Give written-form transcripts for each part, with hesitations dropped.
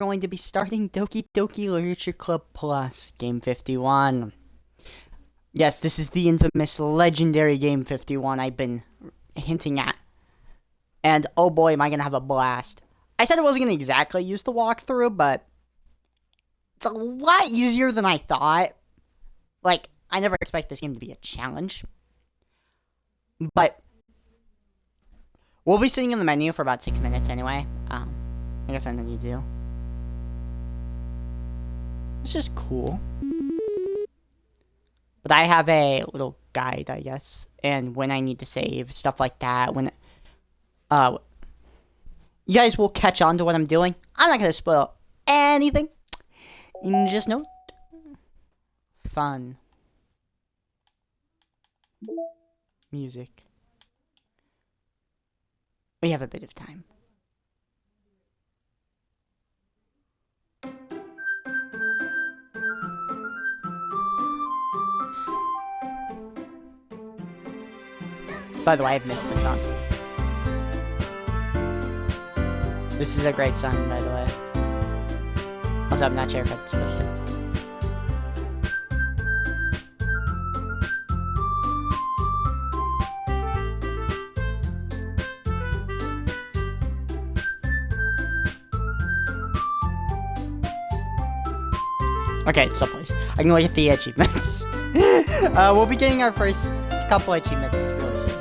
going to be starting Doki Doki Literature Club Plus, Game 51. Yes, this is the infamous legendary Game 51 I've been hinting at. And oh boy, am I gonna have a blast. I said I wasn't gonna exactly use the walkthrough, but it's a lot easier than I thought. Like, I never expect this game to be a challenge. But we'll be sitting in the menu for about 6 minutes anyway. I guess I don't need to. It's just cool. But I have a little guide, I guess. And when I need to save, stuff like that. When you guys will catch on to what I'm doing. I'm not going to spoil anything. Just note. Fun. Music. We have a bit of time. By the way, I've missed the song. This is a great song, by the way. Also, I'm not sure if I'm supposed to. Okay, it still plays. I can look at the achievements. We'll be getting our first couple achievements really soon.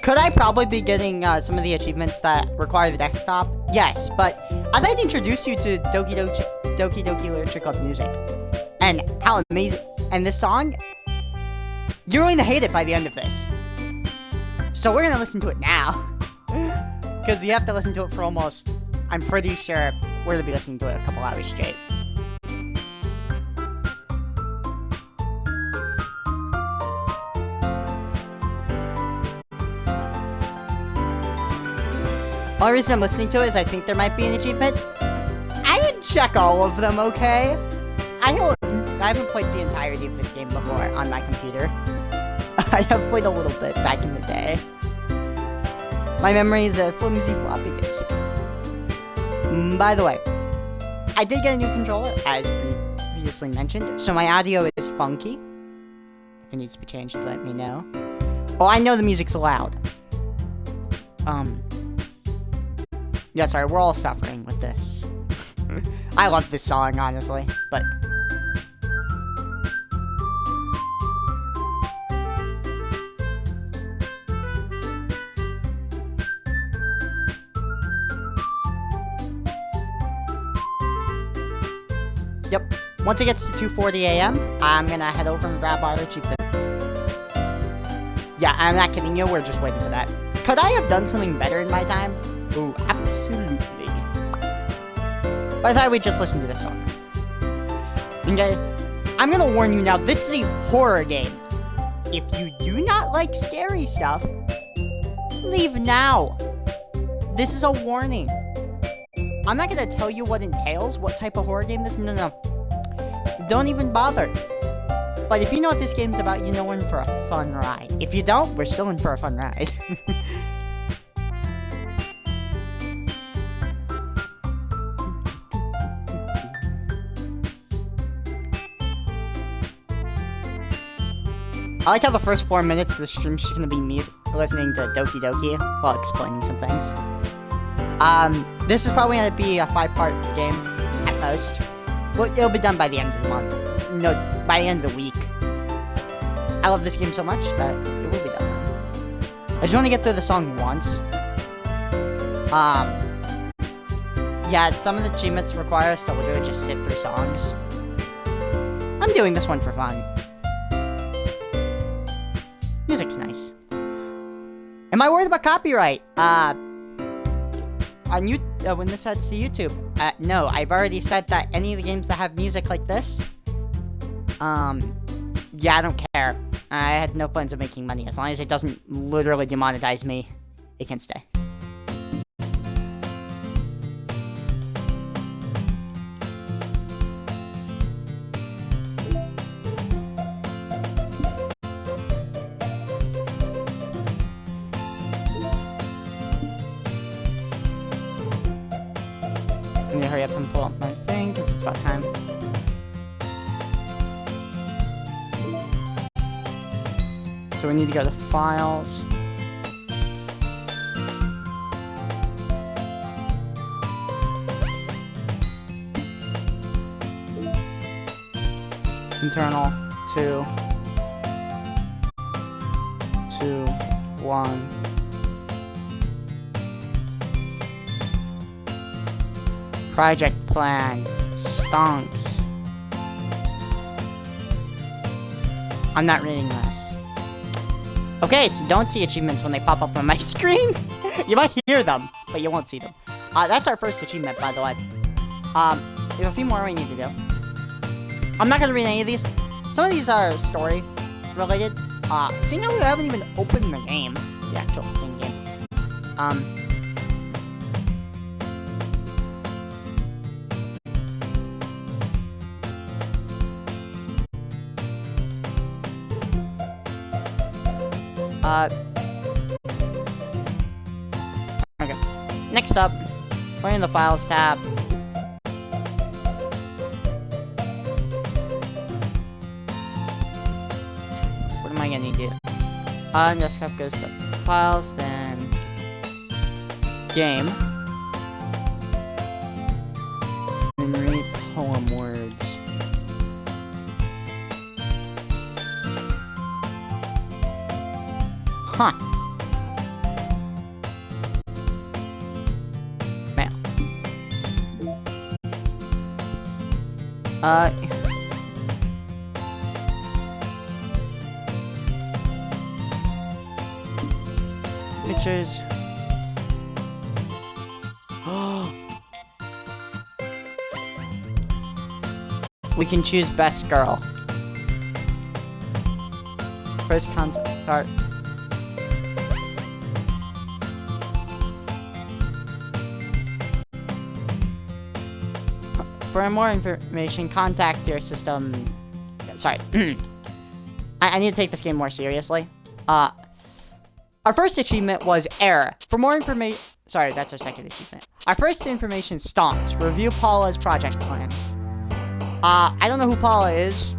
Could I probably be getting some of the achievements that require the desktop? Yes, but I thought I'd introduce you to Doki Doki Literature Club music. And how amazing. And this song, you're going to hate it by the end of this. So we're going to listen to it now. Because you have to listen to it for almost, I'm pretty sure we're going to be listening to it a couple hours straight. Only reason I'm listening to it is I think there might be an achievement. I didn't check all of them, okay? I haven't played the entirety of this game before on my computer. I have played a little bit back in the day. My memory is a flimsy floppy disk. By the way, I did get a new controller, as previously mentioned, so my audio is funky. If it needs to be changed, let me know. Oh, I know the music's loud. Yeah, sorry, we're all suffering with this. I love this song, honestly, but... Yep, once it gets to 2:40 a.m., I'm gonna head over and grab our achievement. Yeah, I'm not kidding you, we're just waiting for that. Could I have done something better in my time? Oh, absolutely. But I thought we'd just listen to this song. Okay, I'm gonna warn you now, this is a horror game. If you do not like scary stuff, leave now. This is a warning. I'm not gonna tell you what entails, what type of horror game this is. No. Don't even bother. But if you know what this game's about, you know we're in for a fun ride. If you don't, we're still in for a fun ride. I like how the first 4 minutes of the stream is just gonna be me listening to Doki Doki while explaining some things. This is probably gonna be a 5-part game at most. Well, it'll be done by the end of the month. No, by the end of the week. I love this game so much that it will be done then. I just want to get through the song once. Yeah, some of the achievements require us to literally just sit through songs. I'm doing this one for fun. Music's nice. Am I worried about copyright? When this heads to YouTube, no, I've already said that any of the games that have music like this, yeah, I don't care. I had no plans of making money. As long as it doesn't literally demonetize me, it can stay. I'm gonna hurry up and pull up my thing, because it's about time. So we need to go to Files. Internal 2, 2, 1. Project plan. Stonks. I'm not reading this. Okay, so don't see achievements when they pop up on my screen. You might hear them, but you won't see them. That's our first achievement, by the way. We have a few more we need to do. I'm not gonna read any of these. Some of these are story related. Seeing how we haven't even opened the game, the actual in-game. Okay. Next up, we're in the Files tab. What am I gonna do? Desktop goes to Files, then Game. And read poem words. Huh. Mail. Pictures. We can choose best girl. First concept art. For more information, contact your system. Sorry. I need to take this game more seriously. Our first achievement was error. For more information... Sorry, that's our second achievement. Our first information stonks. Review Paula's project plan. I don't know who Paula is.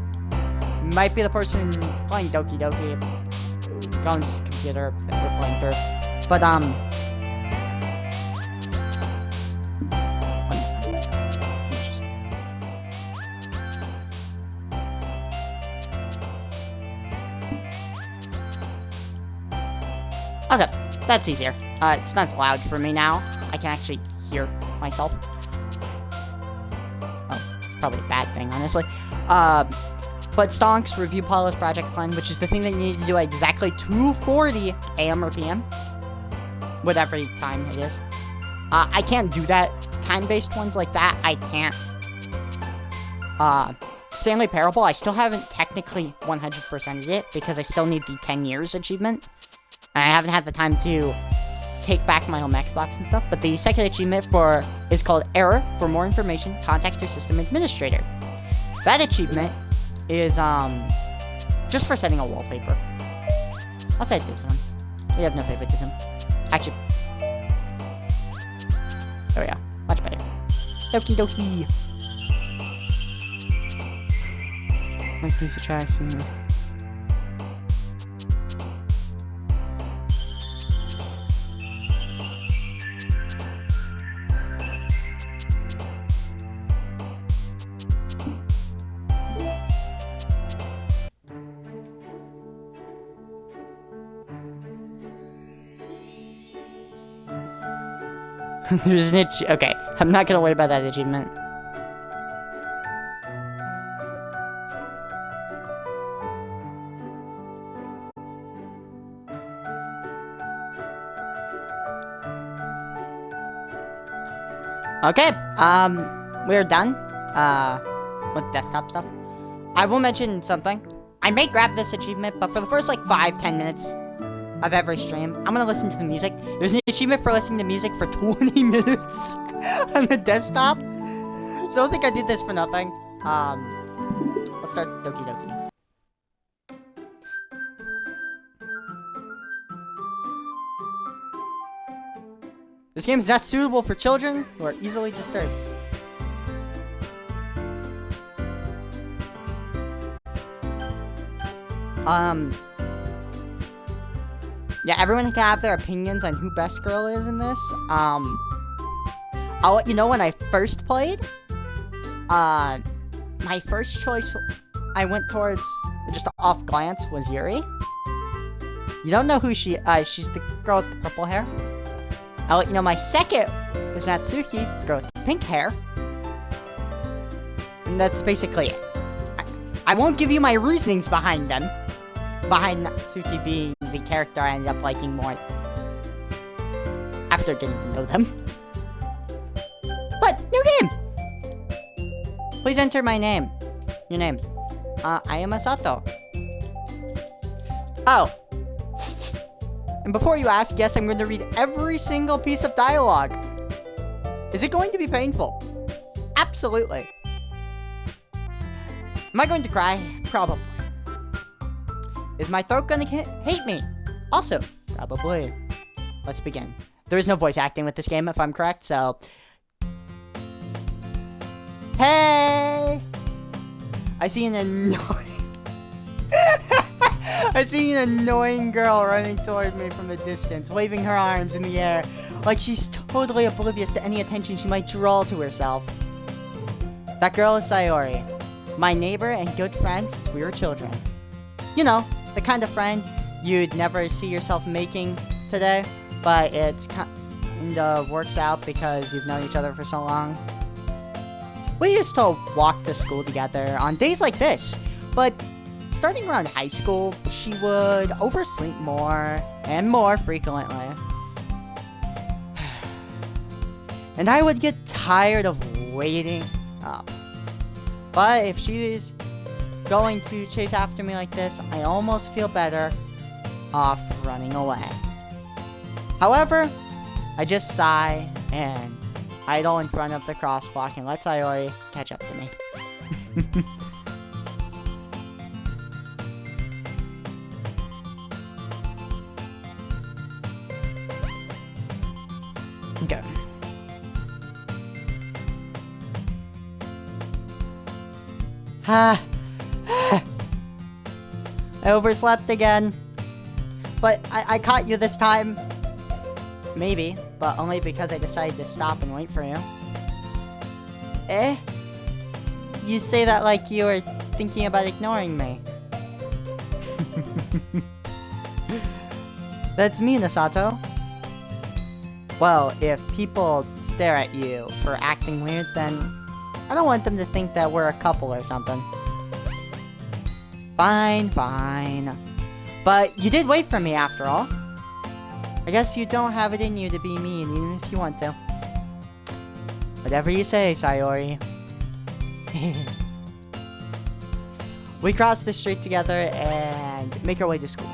Might be the person playing Doki Doki. Gun's computer that we're playing through. But, okay, that's easier. It's not as loud for me now. I can actually hear myself. Oh, it's probably a bad thing, honestly. But stonks, review Paula's project plan, which is the thing that you need to do at exactly 2:40 a.m. or p.m. Whatever time it is. I can't do that. Time-based ones like that, I can't. Stanley Parable, I still haven't technically 100%ed it, because I still need the 10 years achievement. And I haven't had the time to take back my home Xbox and stuff. But the second achievement is called Error. For more information, contact your system administrator. That achievement is just for setting a wallpaper. I'll set this one. We have no favoritism. Actually, there we go. Much better. Doki Doki. Like these attractions. There's an okay, I'm not gonna worry about that achievement. Okay, we're done, with desktop stuff. I will mention something. I may grab this achievement, but for the first like 5-10 minutes of every stream, I'm gonna listen to the music. There's an achievement for listening to music for 20 minutes on the desktop. So I don't think I did this for nothing. Let's start Doki Doki. This game is not suitable for children who are easily disturbed. Yeah, everyone can have their opinions on who best girl is in this. I'll let you know when I first played. My first choice I went towards, just off glance, was Yuri. You don't know who she's the girl with the purple hair. I'll let you know my second was Natsuki, girl with the pink hair. And that's basically it. I won't give you my reasonings behind them. Behind Natsuki being the character I ended up liking more after getting to know them. But, new game! Please enter my name. Your name. I am Masato. Oh. And before you ask, yes, I'm going to read every single piece of dialogue. Is it going to be painful? Absolutely. Am I going to cry? Probably. Is my throat gonna hate me? Also, probably. Let's begin. There is no voice acting with this game, if I'm correct, so... Hey! I see an annoying... I see an annoying girl running toward me from the distance, waving her arms in the air, like she's totally oblivious to any attention she might draw to herself. That girl is Sayori, my neighbor and good friend since we were children. You know, the kind of friend you'd never see yourself making today, but it's kind of works out because you've known each other for so long. We used to walk to school together on days like this, but starting around high school, she would oversleep more and more frequently. And I would get tired of waiting up. But if she's going to chase after me like this, I almost feel better off running away. However, I just sigh and idle in front of the crosswalk and let Sayori catch up to me. Okay. I overslept again. But I caught you this time. Maybe, but only because I decided to stop and wait for you. Eh? You say that like you were thinking about ignoring me. That's me, Nasato. Well, if people stare at you for acting weird, then I don't want them to think that we're a couple or something. Fine, fine. But you did wait for me after all. I guess you don't have it in you to be mean, even if you want to. Whatever you say, Sayori. We cross the street together and make our way to school.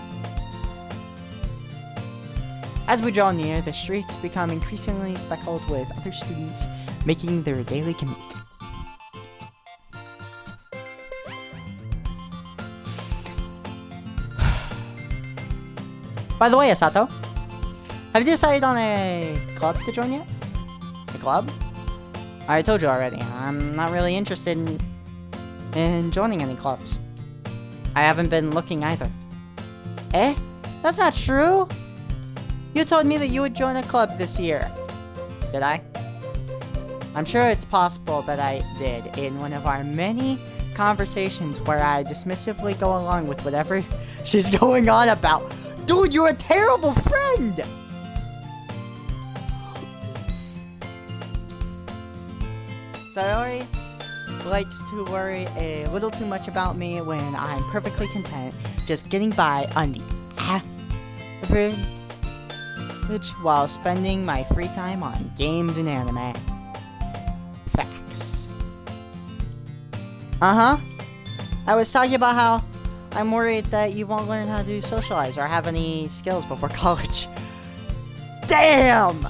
As we draw near, the streets become increasingly speckled with other students making their daily commute. By the way, Asato, have you decided on a club to join yet? A club? I told you already, I'm not really interested in joining any clubs. I haven't been looking either. Eh? That's not true! You told me that you would join a club this year. Did I? I'm sure it's possible that I did in one of our many conversations where I dismissively go along with whatever she's going on about. Dude, you're a terrible friend! Sayori likes to worry a little too much about me when I'm perfectly content just getting by on the average while spending my free time on games and anime. Facts. I was talking about how I'm worried that you won't learn how to socialize or have any skills before college. Damn!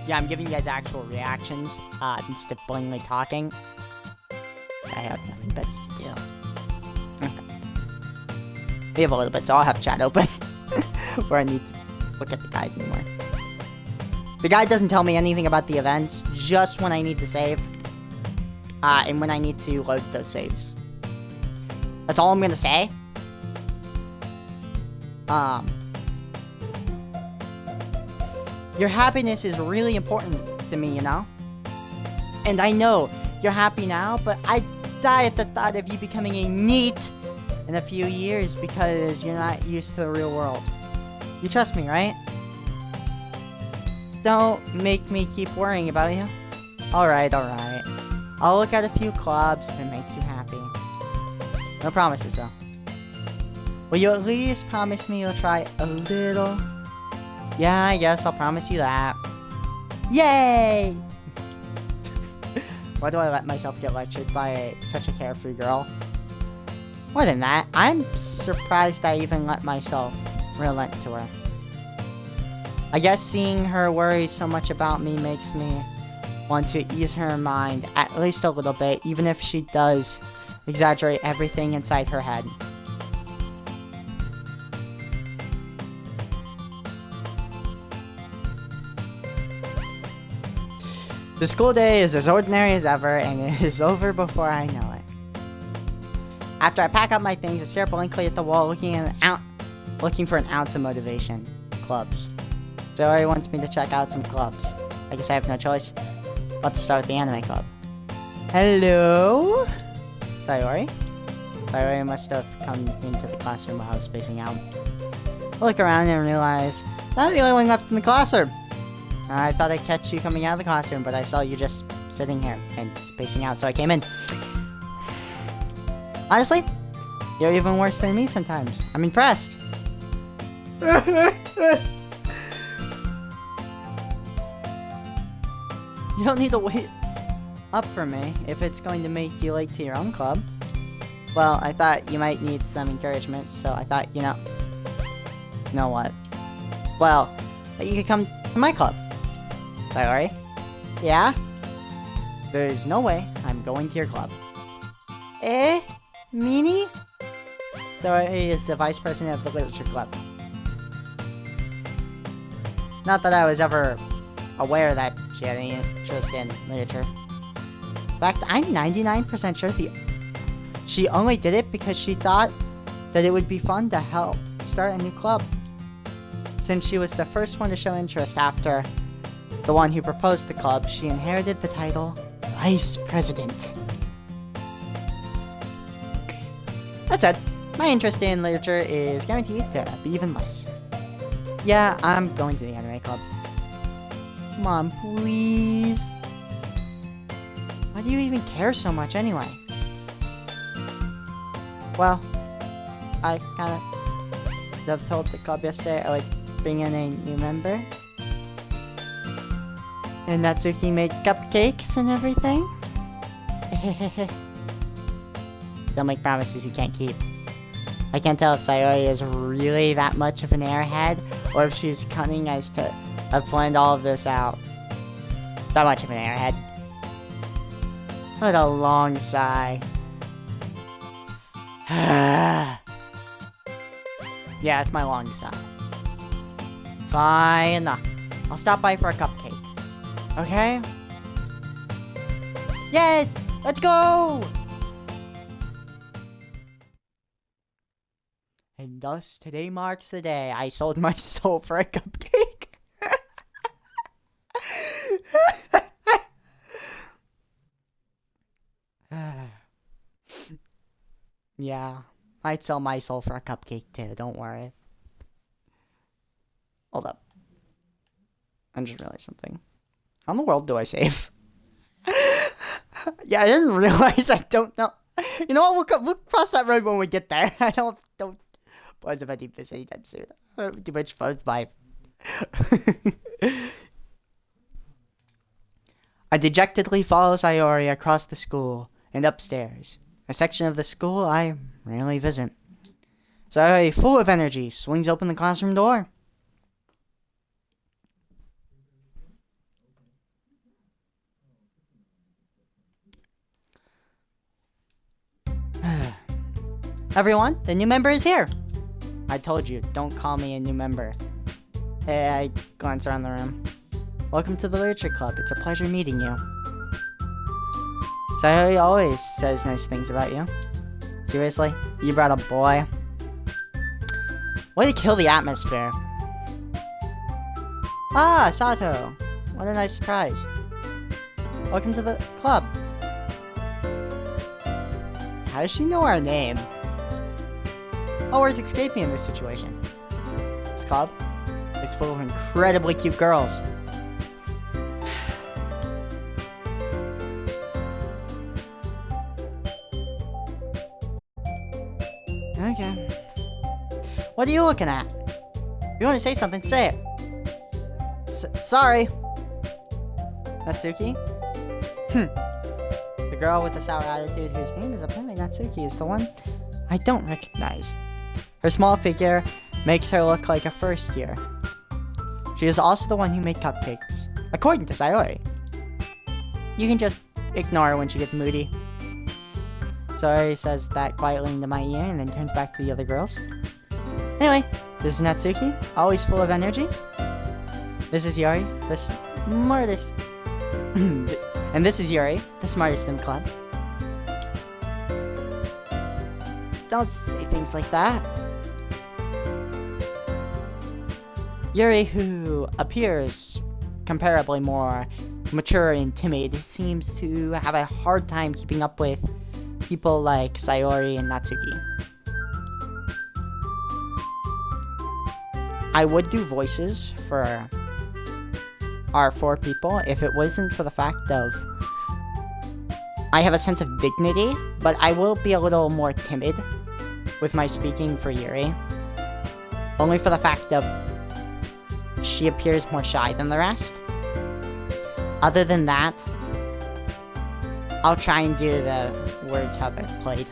Yeah, I'm giving you guys actual reactions instead of blindly talking. I have nothing better to do. Okay. We have a little bit, so I'll have chat open. Where I need to look at the guide anymore. The guide doesn't tell me anything about the events, just when I need to save. And when I need to load those saves. That's all I'm gonna say. Your happiness is really important to me, you know? And I know you're happy now, but I die at the thought of you becoming a NEET in a few years because you're not used to the real world. You trust me, right? Don't make me keep worrying about you. Alright, alright. I'll look at a few clubs if it makes you happy. No promises, though. Will you at least promise me you'll try a little? Yeah, I guess I'll promise you that. Yay! Why do I let myself get lectured by such a carefree girl? More than that, I'm surprised I even let myself relent to her. I guess seeing her worry so much about me makes me want to ease her mind at least a little bit, even if she does exaggerate everything inside her head. The school day is as ordinary as ever, and it is over before I know it. After I pack up my things, I stare blankly at the wall, looking for an ounce of motivation. Clubs. Zoe wants me to check out some clubs. I guess I have no choice but to start with the anime club. Hello? Sayori? Sayori must have come into the classroom while I was spacing out. I look around and realize I'm the only one left in the classroom. I thought I'd catch you coming out of the classroom, but I saw you just sitting here and spacing out, so I came in. Honestly, you're even worse than me sometimes. I'm impressed. You don't need to wait up for me if it's going to make you late to your own club. Well, I thought you might need some encouragement, so I thought, you know what? Well, that you could come to my club. Sayori? Yeah? There's no way I'm going to your club. Eh? Meanie? Sayori is the vice president of the literature club. Not that I was ever aware that she had any interest in literature. In fact, I'm 99% sure she only did it because she thought that it would be fun to help start a new club. Since she was the first one to show interest after the one who proposed the club, she inherited the title Vice President. That said, my interest in literature is guaranteed to be even less. Yeah, I'm going to the anime club. Come on, please. Why do you even care so much anyway? Well, I kinda have told the club yesterday I would bring in a new member. And Natsuki made cupcakes and everything. Don't make promises you can't keep. I can't tell if Sayori is really that much of an airhead, or if she's cunning as to have planned all of this out. That much of an airhead. What a long sigh. Yeah, it's my long sigh. Fine. I'll stop by for a cupcake. Okay? Yes! Let's go! And thus, today marks the day I sold my soul for a cupcake. Yeah, I'd sell my soul for a cupcake too, don't worry. Hold up. I just realized something. How in the world do I save? Yeah, I didn't realize. I don't know. You know what? We'll cross that road when we get there. I don't plans if I do this anytime soon. Too much fun. Bye. I dejectedly follow Sayori across the school and upstairs. a section of the school I rarely visit. Sayori, full of energy, swings open the classroom door. Everyone, the new member is here. I told you, don't call me a new member. Hey, I glance around the room. Welcome to the Literature Club. It's a pleasure meeting you. Sayori always says nice things about you. Seriously? You brought a boy? Way to kill the atmosphere. Ah, Sato. What a nice surprise. Welcome to the club. How does she know our name? All words escape me in this situation. This club is full of incredibly cute girls. Okay. What are you looking at? If you want to say something, say it. Sorry. Natsuki? The girl with the sour attitude whose name is apparently Natsuki is the one I don't recognize. Her small figure makes her look like a first year. She is also the one who made cupcakes, according to Sayori. You can just ignore her when she gets moody. Sayori says that quietly into my ear and then turns back to the other girls. Anyway, this is Natsuki, always full of energy. This is Yuri, the smartest... and this is Yuri, the smartest in the club. Don't say things like that. Yuri, who appears comparably more mature and timid, seems to have a hard time keeping up with people like Sayori and Natsuki. I would do voices for our four people if it wasn't for the fact of I have a sense of dignity, but I will be a little more timid with my speaking for Yuri. Only for the fact of she appears more shy than the rest. Other than that, I'll try and do the words how they're played.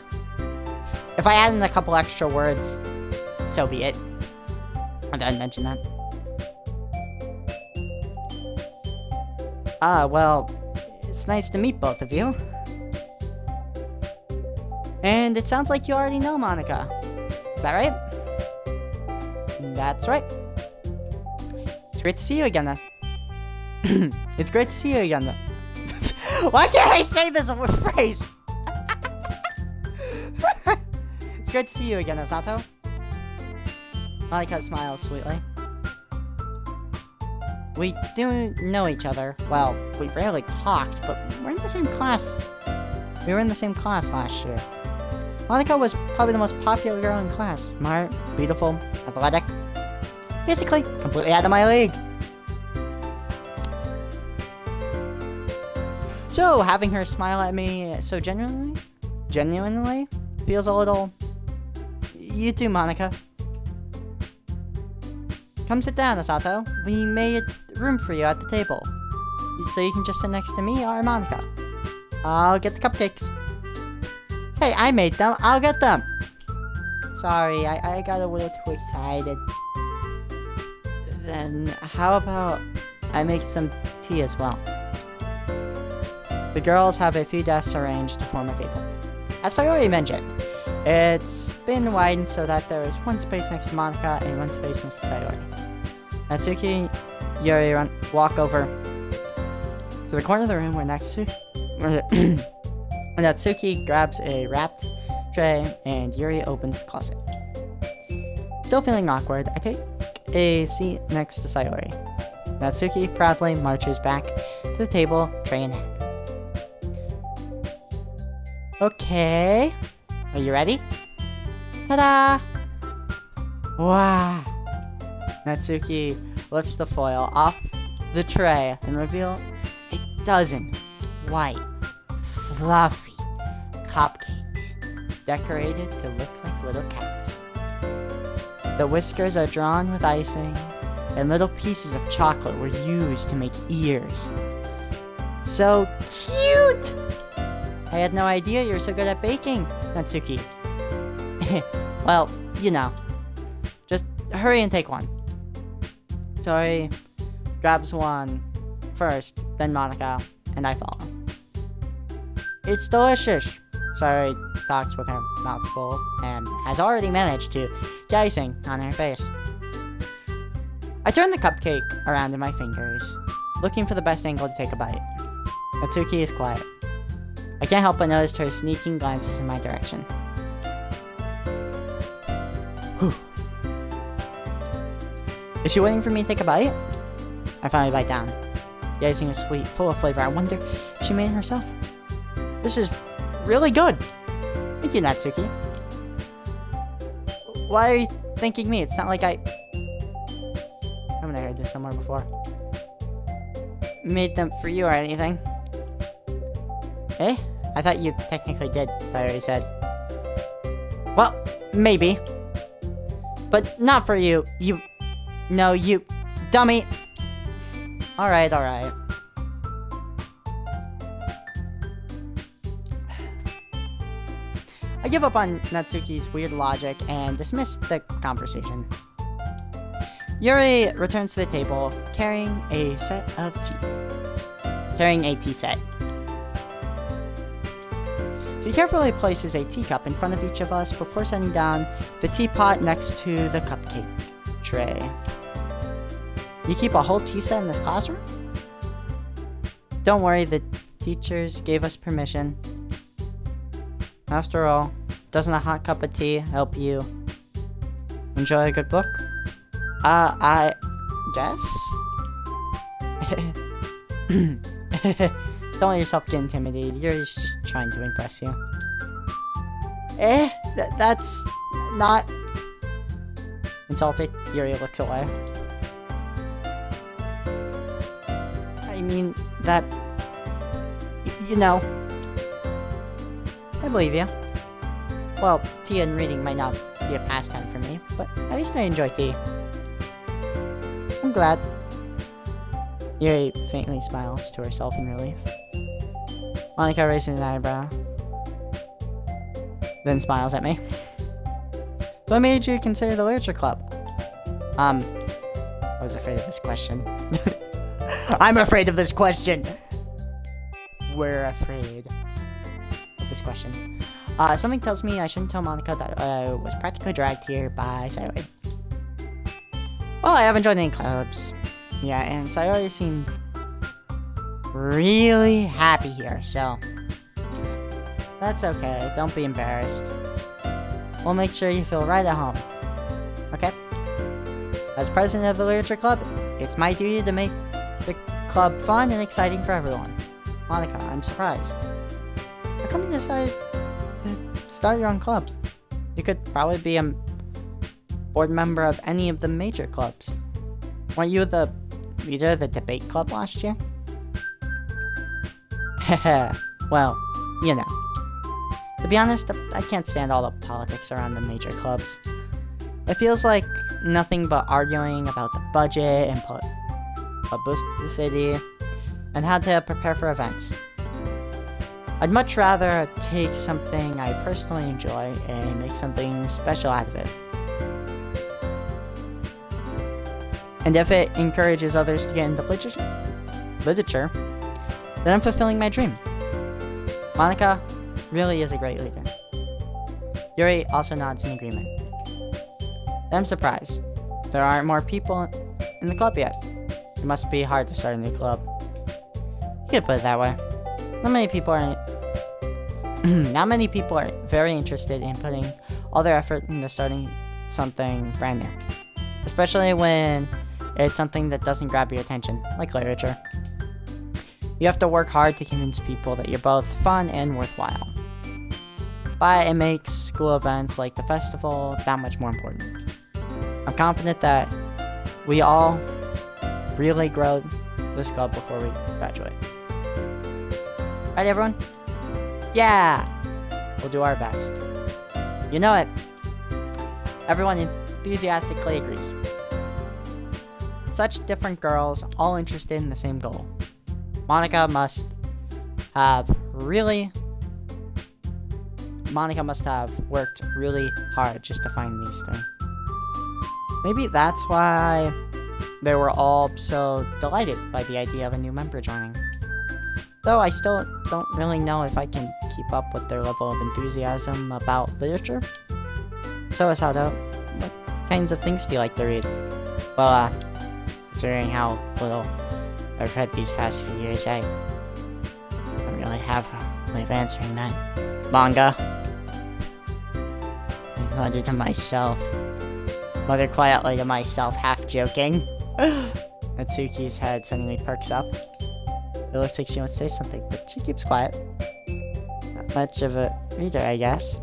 If I add in a couple extra words, so be it. I didn't mention that. Well, it's nice to meet both of you. And it sounds like you already know Monica. Is that right? That's right. It's great to see you again. It's great to see you again. Why can't I say this phrase? It's great to see you again, Asato. Monica smiles sweetly. We do know each other. Well, we rarely talked, but we're in the same class. We were in the same class last year. Monica was probably the most popular girl in class. Smart, beautiful, athletic. Basically, completely out of my league. So, having her smile at me so genuinely feels a little... You too, Monica. Come sit down, Asato. We made room for you at the table, so you can just sit next to me or Monica. I'll get the cupcakes. Hey, I made them. I'll get them. Sorry, I got a little too excited. Then, how about I make some tea as well? The girls have a few desks arranged to form a table. As I already mentioned, it's been widened so that there is one space next to Monica and one space next to Sayori. Natsuki and Yuri walk over to the corner of the room where Natsuki grabs a wrapped tray and Yuri opens the closet. Still feeling awkward, I take a seat next to Sayori. Natsuki proudly marches back to the table, tray in hand. Okay, are you ready? Ta-da! Wow! Natsuki lifts the foil off the tray and reveals a dozen white, fluffy cupcakes decorated to look like little cats. The whiskers are drawn with icing, and little pieces of chocolate were used to make ears. So cute! I had no idea you were so good at baking, Natsuki. Well, you know. Just hurry and take one. Sayori grabs one first, then Monica, and I follow. It's delicious. Sayori talks with her mouth full and has already managed to get icing on her face. I turn the cupcake around in my fingers, looking for the best angle to take a bite. Natsuki is quiet. I can't help but notice her sneaking glances in my direction. Whew. Is she waiting for me to take a bite? I finally bite down. The icing is sweet, full of flavor. I wonder if she made it herself. This is really good. Thank you, Natsuki. Why are you thanking me? It's not like haven't I heard this somewhere before? Made them for you or anything. Eh? I thought you technically did, Sayori said. Well, maybe. But not for you. No, you dummy. Alright. I give up on Natsuki's weird logic and dismiss the conversation. Yuri returns to the table, carrying a tea set. She carefully places a teacup in front of each of us before setting down the teapot next to the cupcake tray. You keep a whole tea set in this classroom? Don't worry, the teachers gave us permission. After all, doesn't a hot cup of tea help you enjoy a good book? I guess? Don't let yourself get intimidated. You're just trying to impress you. That's not... Insulted, Yuri looks away. I mean, that... You know... I believe you. Well, tea and reading might not be a pastime for me, but at least I enjoy tea. I'm glad. Yuri faintly smiles to herself in relief. Monica raises an eyebrow, then smiles at me. What made you consider the literature club? I was afraid of this question. I'm afraid of this question! We're afraid of this question. Something tells me I shouldn't tell Monica that I was practically dragged here by Sayori. Well, I haven't joined any clubs. Yeah, and Sayori seemed really happy here, so that's okay. Don't be embarrassed. We'll make sure you feel right at home. Okay? As president of the literature club, it's my duty to make the club fun and exciting for everyone. Monica, I'm surprised. How come you decided to start your own club? You could probably be a board member of any of the major clubs. Weren't you the leader of the debate club last year? Well, you know. To be honest, I can't stand all the politics around the major clubs. It feels like nothing but arguing about the budget and publicity and how to prepare for events. I'd much rather take something I personally enjoy and make something special out of it. And if it encourages others to get into literature, then I'm fulfilling my dream. Monica really is a great leader. Yuri also nods in agreement. Then I'm surprised. There aren't more people in the club yet. It must be hard to start a new club. You could put it that way. Not many people are very interested in putting all their effort into starting something brand new. Especially when it's something that doesn't grab your attention, like literature. You have to work hard to convince people that you're both fun and worthwhile. But it makes school events like the festival that much more important. I'm confident that we all really grow this club before we graduate. Right, everyone? Yeah! We'll do our best. You know it. Everyone enthusiastically agrees. Such different girls, all interested in the same goal. Monica must have really Monica must have worked really hard just to find these three. Maybe that's why they were all so delighted by the idea of a new member joining. Though I still don't really know if I can keep up with their level of enthusiasm about literature. So, Asado, what kinds of things do you like to read? Well, considering how little I've read these past few years, I don't really have a way of answering that. Manga. I muttered to myself. Muttered quietly to myself, half joking. Natsuki's head suddenly perks up. It looks like she wants to say something, but she keeps quiet. Not much of a reader, I guess.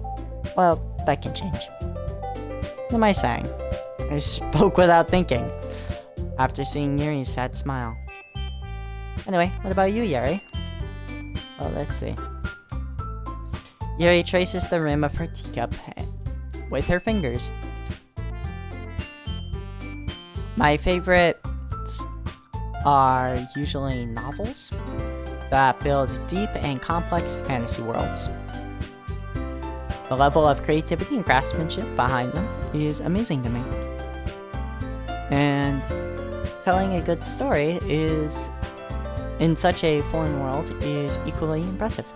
Well, that can change. What am I saying? I spoke without thinking. After seeing Yuri's sad smile. Anyway, what about you, Yuri? Well, let's see. Yuri traces the rim of her teacup with her fingers. My favorites are usually novels that build deep and complex fantasy worlds. The level of creativity and craftsmanship behind them is amazing to me. And telling a good story is, in such a foreign world, is equally impressive.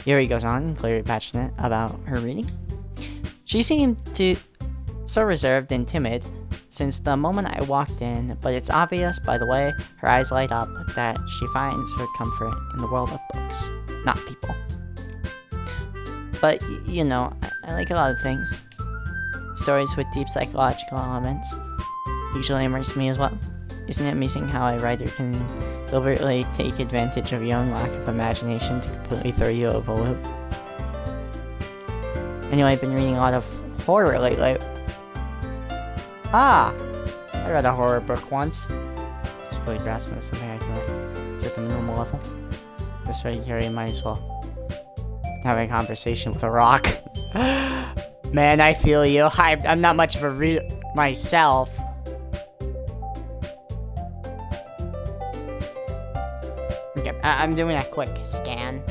Yuri goes on, clearly passionate about her reading. She seemed so reserved and timid since the moment I walked in, but it's obvious by the way her eyes light up that she finds her comfort in the world of books, not people. But, you know, I like a lot of things. Stories with deep psychological elements usually immerse me as well. Isn't it amazing how a writer can deliberately take advantage of your own lack of imagination to completely throw you over a loop? Anyway, I've been reading a lot of horror lately. I read a horror book once. Just really grasping at something I feel like to at the normal level. This right here, you might as well have a conversation with a rock. Man, I feel you. I'm not much of a reader myself. Okay, I'm doing a quick scan.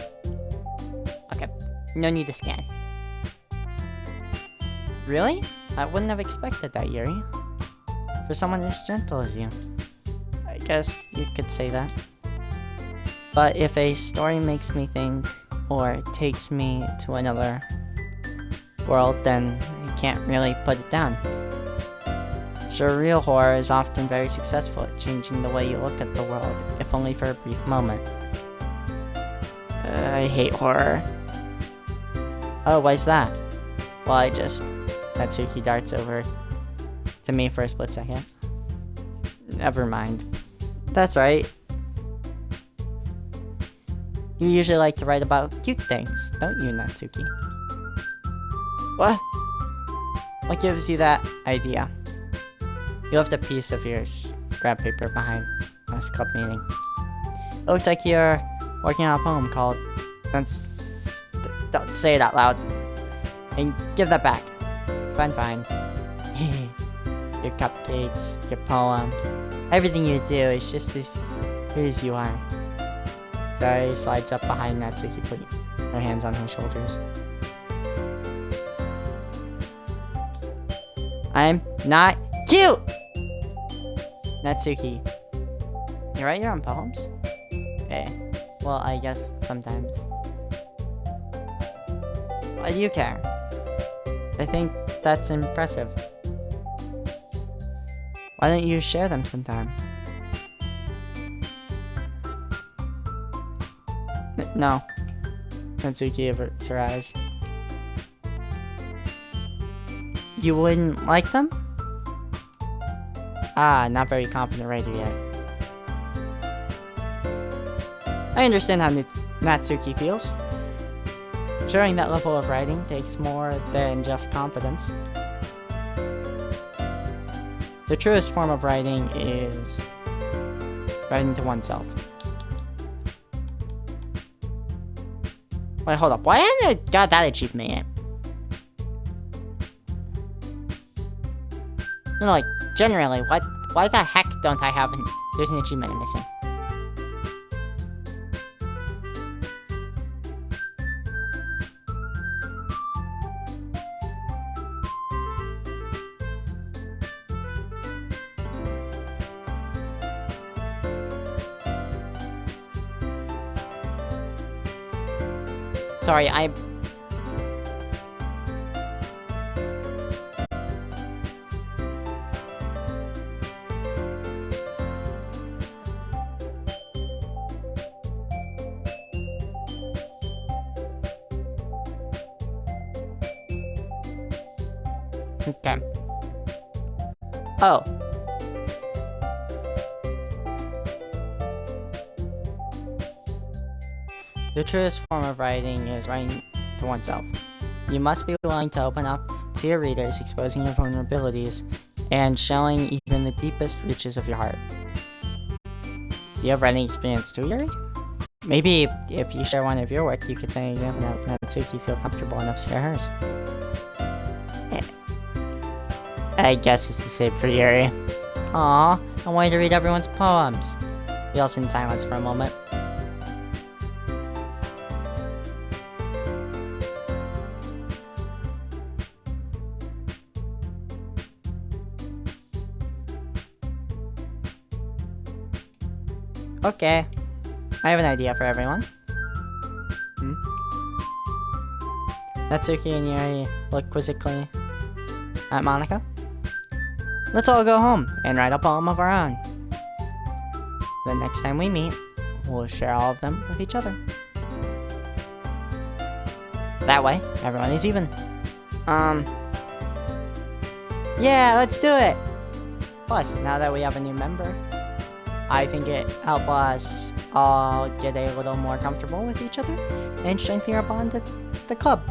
Okay, no need to scan. Really? I wouldn't have expected that, Yuri. For someone as gentle as you. I guess you could say that. But if a story makes me think, or takes me to another world, then I can't really put it down. Surreal horror is often very successful at changing the way you look at the world, if only for a brief moment. I hate horror. Oh, why's that? Well, Natsuki darts over to me for a split second. Never mind. That's right. You usually like to write about cute things, don't you, Natsuki? What? What gives you that idea? You left a piece of your scrap paper behind last club meeting. It looked like you're working on a poem called Don't say it out loud. And give that back. Fine. Your cupcakes, your poems, everything you do is just as good as you are. Zari slides up behind Natsuki, putting her hands on her shoulders. I'm not cute! Natsuki, you write your own poems? Eh, well, I guess sometimes. Why do you care? I think that's impressive. Why don't you share them sometime? No. Natsuki averts her eyes. You wouldn't like them? Not very confident writer yet. I understand how Natsuki feels. Sharing that level of writing takes more than just confidence. The truest form of writing is writing to oneself. Wait, hold up. Why haven't I got that achievement yet? No, like, generally, why the heck don't I have there's an achievement I'm missing. sorry, I... Okay. Oh. The truest form of writing is writing to oneself. You must be willing to open up to your readers, exposing your vulnerabilities, and showing even the deepest reaches of your heart. Do you have writing experience too, Yuri? Maybe if you share one of your work, you could say an example that Natsuki feel comfortable enough to share hers. I guess it's the same for Yuri. Aw, I wanted to read everyone's poems. We all sit in silence for a moment. Okay, I have an idea for everyone. Natsuki and Yuri look quizzically at Monika. Let's all go home and write a poem of our own. The next time we meet, we'll share all of them with each other. That way, everyone is even. Yeah, let's do it! Plus, now that we have a new member, I think it helped us all get a little more comfortable with each other and strengthen our bond at the club.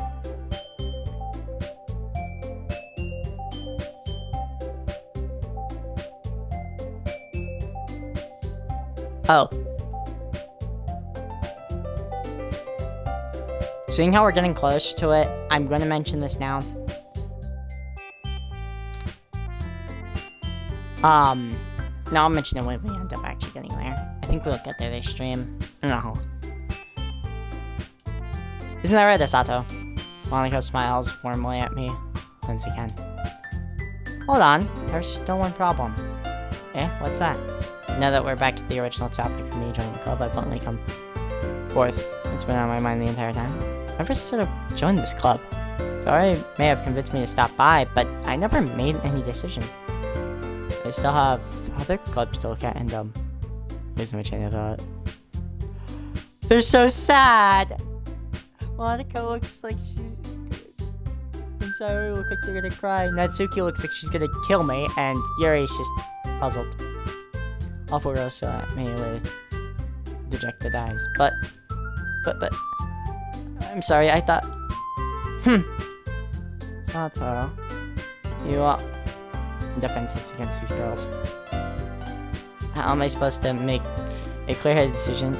Oh. Seeing how we're getting close to it, I'm gonna mention this now. No, I'll mention it when we end up actually getting there. I think we'll get there, they stream. No. Isn't that right, Asato? Monika smiles warmly at me once again. Hold on, there's still one problem. Eh, what's that? Now that we're back at the original topic of me joining the club, I've bluntly come forth. It's been on my mind the entire time. I never sort of joined this club. Sorry, may have convinced me to stop by, but I never made any decision. I still have other clubs to look at, and here's my chain of thought. They're so sad! Monika looks like she's... and Sayori look like they're gonna cry. Natsuki looks like she's gonna kill me, and Yuri's just puzzled. All four girls saw at me with dejected eyes. But... I'm sorry, I thought... Sato... You are... defenses against these girls. How am I supposed to make a clear-headed decision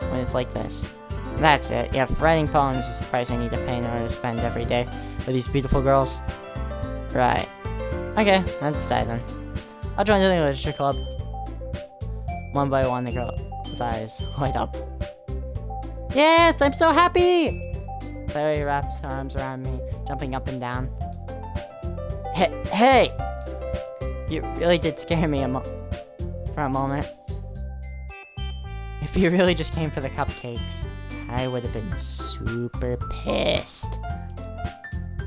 when it's like this? That's it. If writing poems is the price I need to pay in order to spend every day with these beautiful girls. Right. Okay, I'll decide then. I'll join the literature club. One by one, the girl's eyes light up. Yes, I'm so happy! Clary wraps her arms around me, jumping up and down. Hey! You really did scare me for a moment. If you really just came for the cupcakes, I would have been super pissed.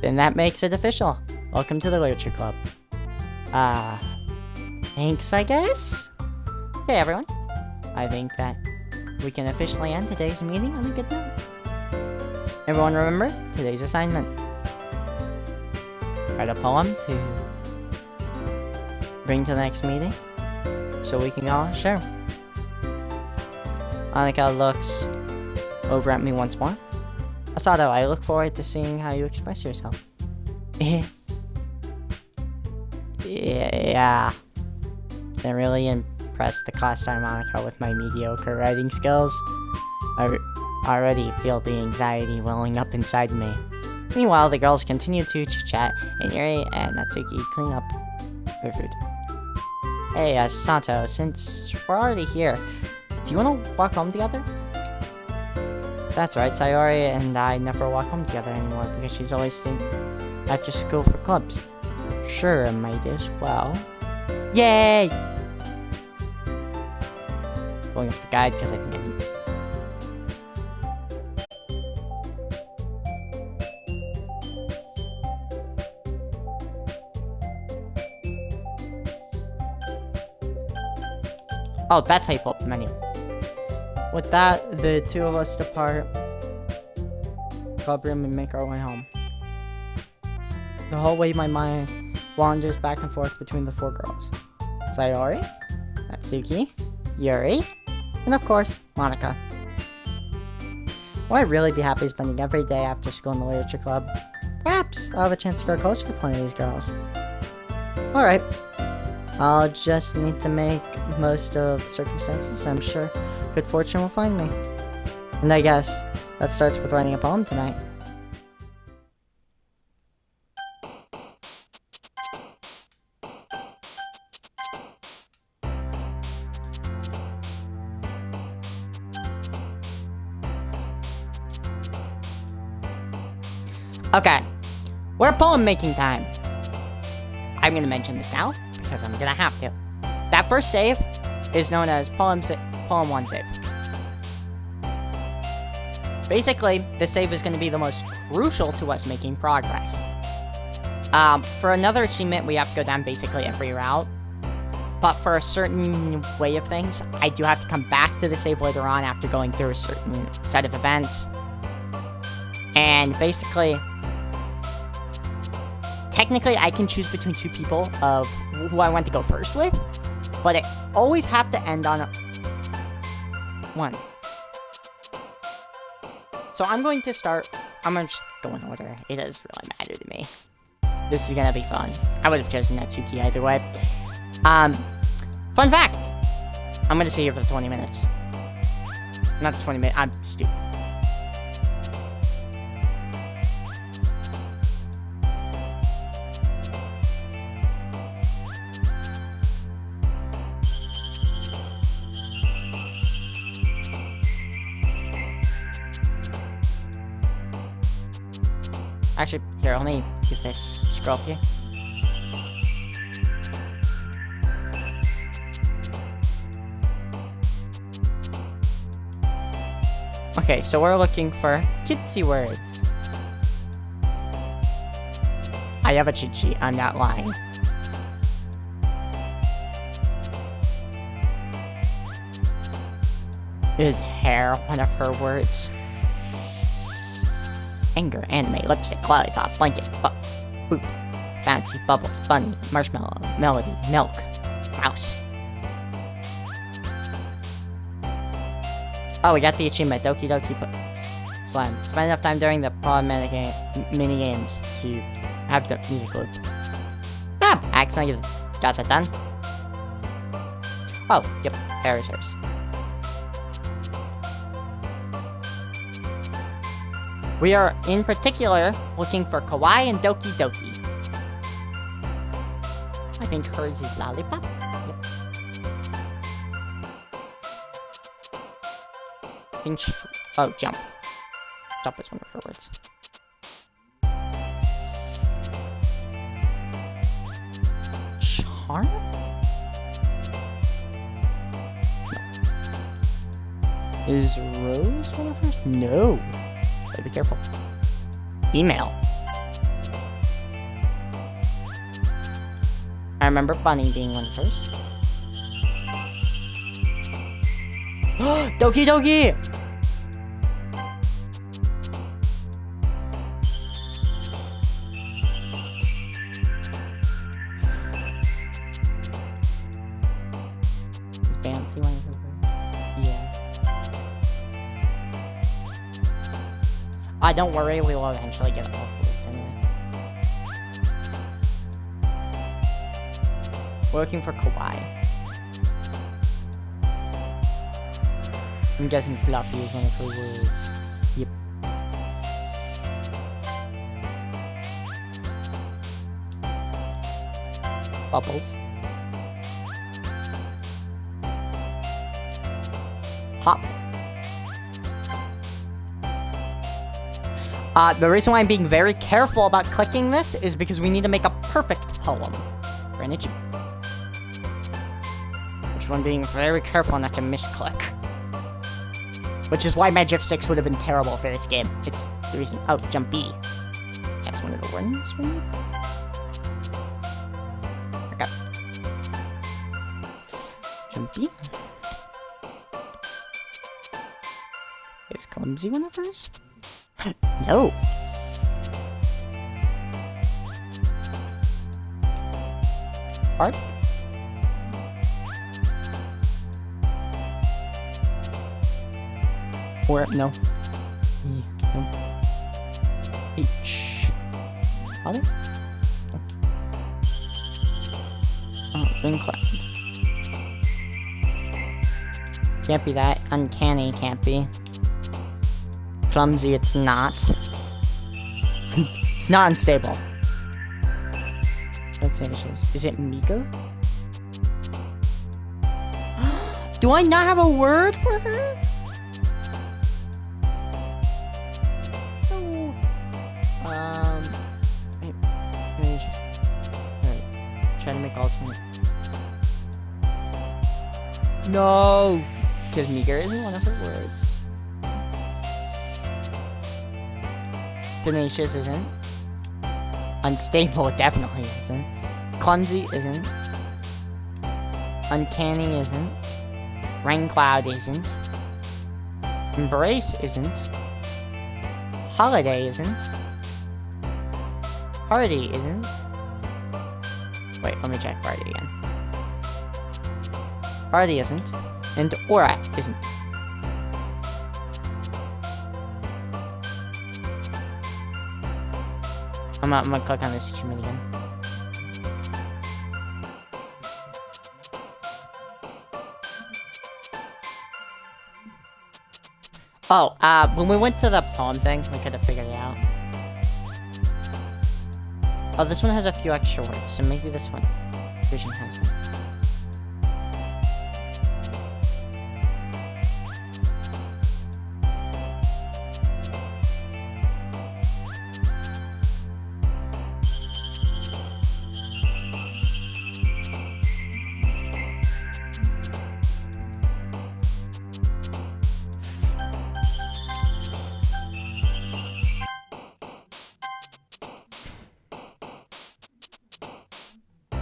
Then that makes it official. Welcome to the literature club. Thanks, I guess? Okay, everyone. I think that we can officially end today's meeting on a good note. Everyone remember today's assignment. Write a poem to bring to the next meeting so we can all share. Monika looks over at me once more. Asato, I look forward to seeing how you express yourself. Yeah. Didn't really impress the class star Monika with my mediocre writing skills. I already feel the anxiety welling up inside me. Meanwhile, the girls continue to chit-chat, and Yuri and Natsuki clean up their food. Hey, Sato, since we're already here, do you want to walk home together? That's right, Sayori and I never walk home together anymore because she's always staying after school for clubs. Sure, might as well. Yay! Going up the guide because I think I need... Oh, that's how you pull up the menu. With that, the two of us depart club room and make our way home. The whole way my mind wanders back and forth between the four girls. Sayori, Natsuki, Yuri, and of course, Monica. Will I really be happy spending every day after school in the literature club? Perhaps I'll have a chance to grow closer with one of these girls. Alright, I'll just need to make most of the circumstances, and I'm sure good fortune will find me. And I guess that starts with writing a poem tonight. Okay, we're poem making time. I'm gonna mention this now because I'm gonna have to. That first save is known as poem 1 save. Basically, this save is gonna be the most crucial to us making progress. For another achievement, we have to go down basically every route. But for a certain way of things, I do have to come back to the save later on after going through a certain set of events. And basically, technically, I can choose between two people of who I want to go first with, but I always have to end on one. So I'm going to start. I'm going to just go in order. It doesn't really matter to me. This is going to be fun. I would have chosen Natsuki either way. Fun fact. I'm going to stay here for 20 minutes. Not 20 minutes. I'm stupid. Actually, here, let me do this. Scroll up here. Okay, so we're looking for cutesy words. I have a cheat sheet, I'm not lying. Is hair one of her words? Anger, anime, lipstick, lollipop, blanket, boop, bouncy, bubbles, bunny, marshmallow, melody, milk, mouse. Oh, we got the achievement, Doki Slam. Spend enough time during the problematic mini games to have the music loop. Ah, accidentally got that done. Oh, yep, there is hers. We are, in particular, looking for Kawaii and Doki Doki. I think hers is Lollipop. Yep. I think oh, jump. Jump is one of her words. Charm? No. Is Rose one of hers? No. Gotta be careful. Email. I remember Bunny being one of hers. Doki Doki! Is Bouncy one of her words? Yeah. Don't worry, we will eventually get all foods anyway. We're looking for Kawaii. I'm guessing Fluffy is one of her words. Yep. Bubbles. Pop. The reason why I'm being very careful about clicking this is because we need to make a perfect poem for an achievement. Which one being very careful not to misclick. Which is why my GIF 6 would have been terrible for this game. It's the reason. Oh, jump B. That's one of the ones we need. Okay. Jump B. clumsy one of hers? No. Art? Or no. E, no. H. Other? No. Oh, ring cloud. Can't be that. Uncanny can't be. Clumsy it's not. It's not unstable. Let's see what it is. Is it meager? Do I not have a word for her? No. Maybe just... Alright. Try to make alternate. No! Because meager isn't one of her words. Tenacious isn't. Unstable definitely isn't. Clumsy isn't. Uncanny isn't. Rain cloud isn't. Embrace isn't. Holiday isn't. Party isn't. Wait, let me check party again. Party isn't. And aura isn't. I'm gonna click on this achievement again. Oh, when we went to the poem thing, we could have figured it out. Oh, this one has a few extra words, so maybe this one. Vision has it.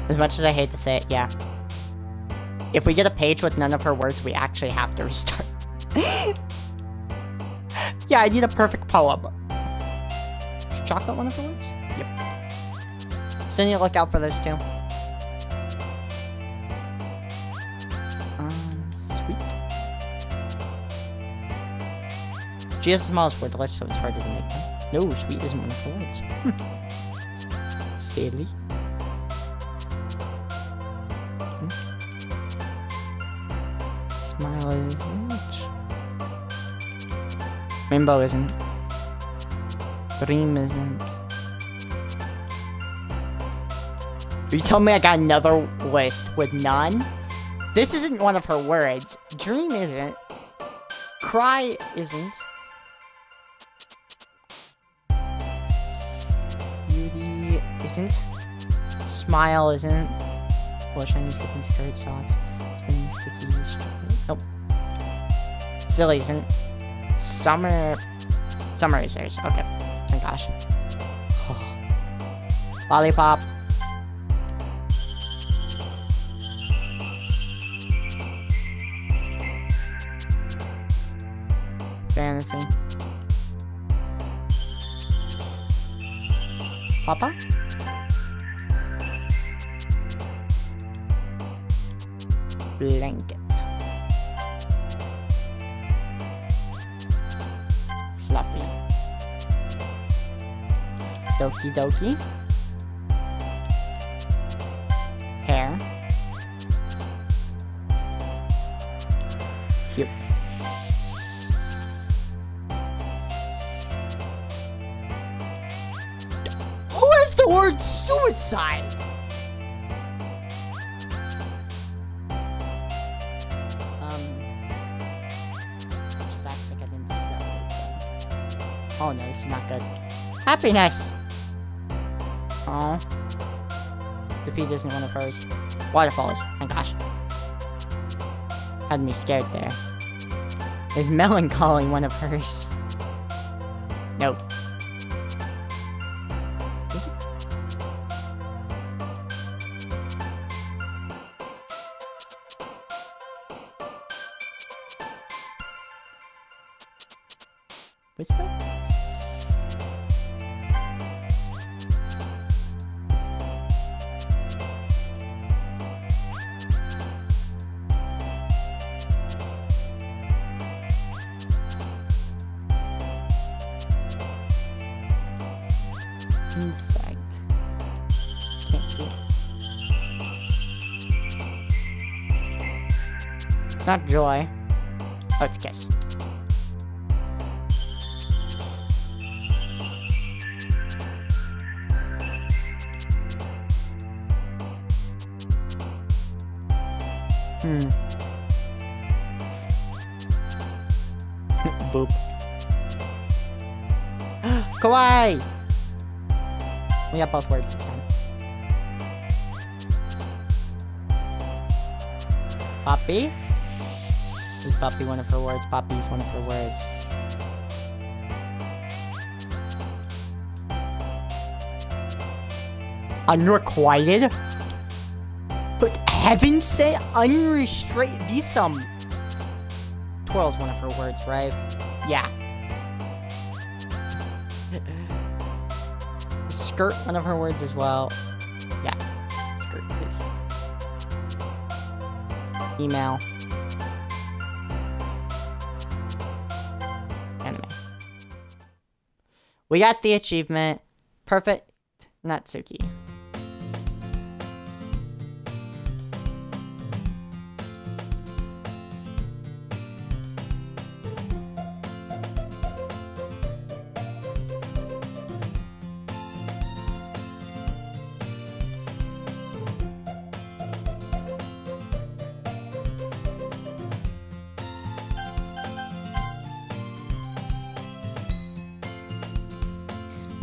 As much as I hate to say it, yeah. If we get a page with none of her words, we actually have to restart. Yeah, I need a perfect poem. Is chocolate one of her words? Yep. Still need to look out for those two. Sweet. She has the smallest word list, so it's harder to make them. No, sweet isn't one of her words. Silly. Smile isn't. Rainbow isn't. Dream isn't. You tell me I got another list with none? This isn't one of her words. Dream isn't. Cry isn't. Beauty isn't. Smile isn't. Well, shiny skipping skirt socks. Spinning stickies. Nope. Silly isn't. Summer is theirs. Okay. Oh my gosh. Lollipop. Fantasy. Papa? Blanket. Fluffy. Doki Doki. Hair. Cute. Who has the word suicide? Just act like I didn't see that. Oh no, this is not good. Happiness! Oh. Defeat isn't one of hers. Waterfalls. My gosh. Had me scared there. Is melancholy one of hers? Nope. Is it? Whisper? Insect. Can't do it. It's not joy. Oh, it's kiss. Boop. Kawaii! We got both words this time. Poppy? Is Poppy one of her words? Poppy's one of her words. Unrequited? But heaven sent unrestrained. These twirl's one of her words, right? Yeah. Skirt, one of her words as well. Yeah. Skirt is. Email. Anime. We got the achievement. Perfect Natsuki.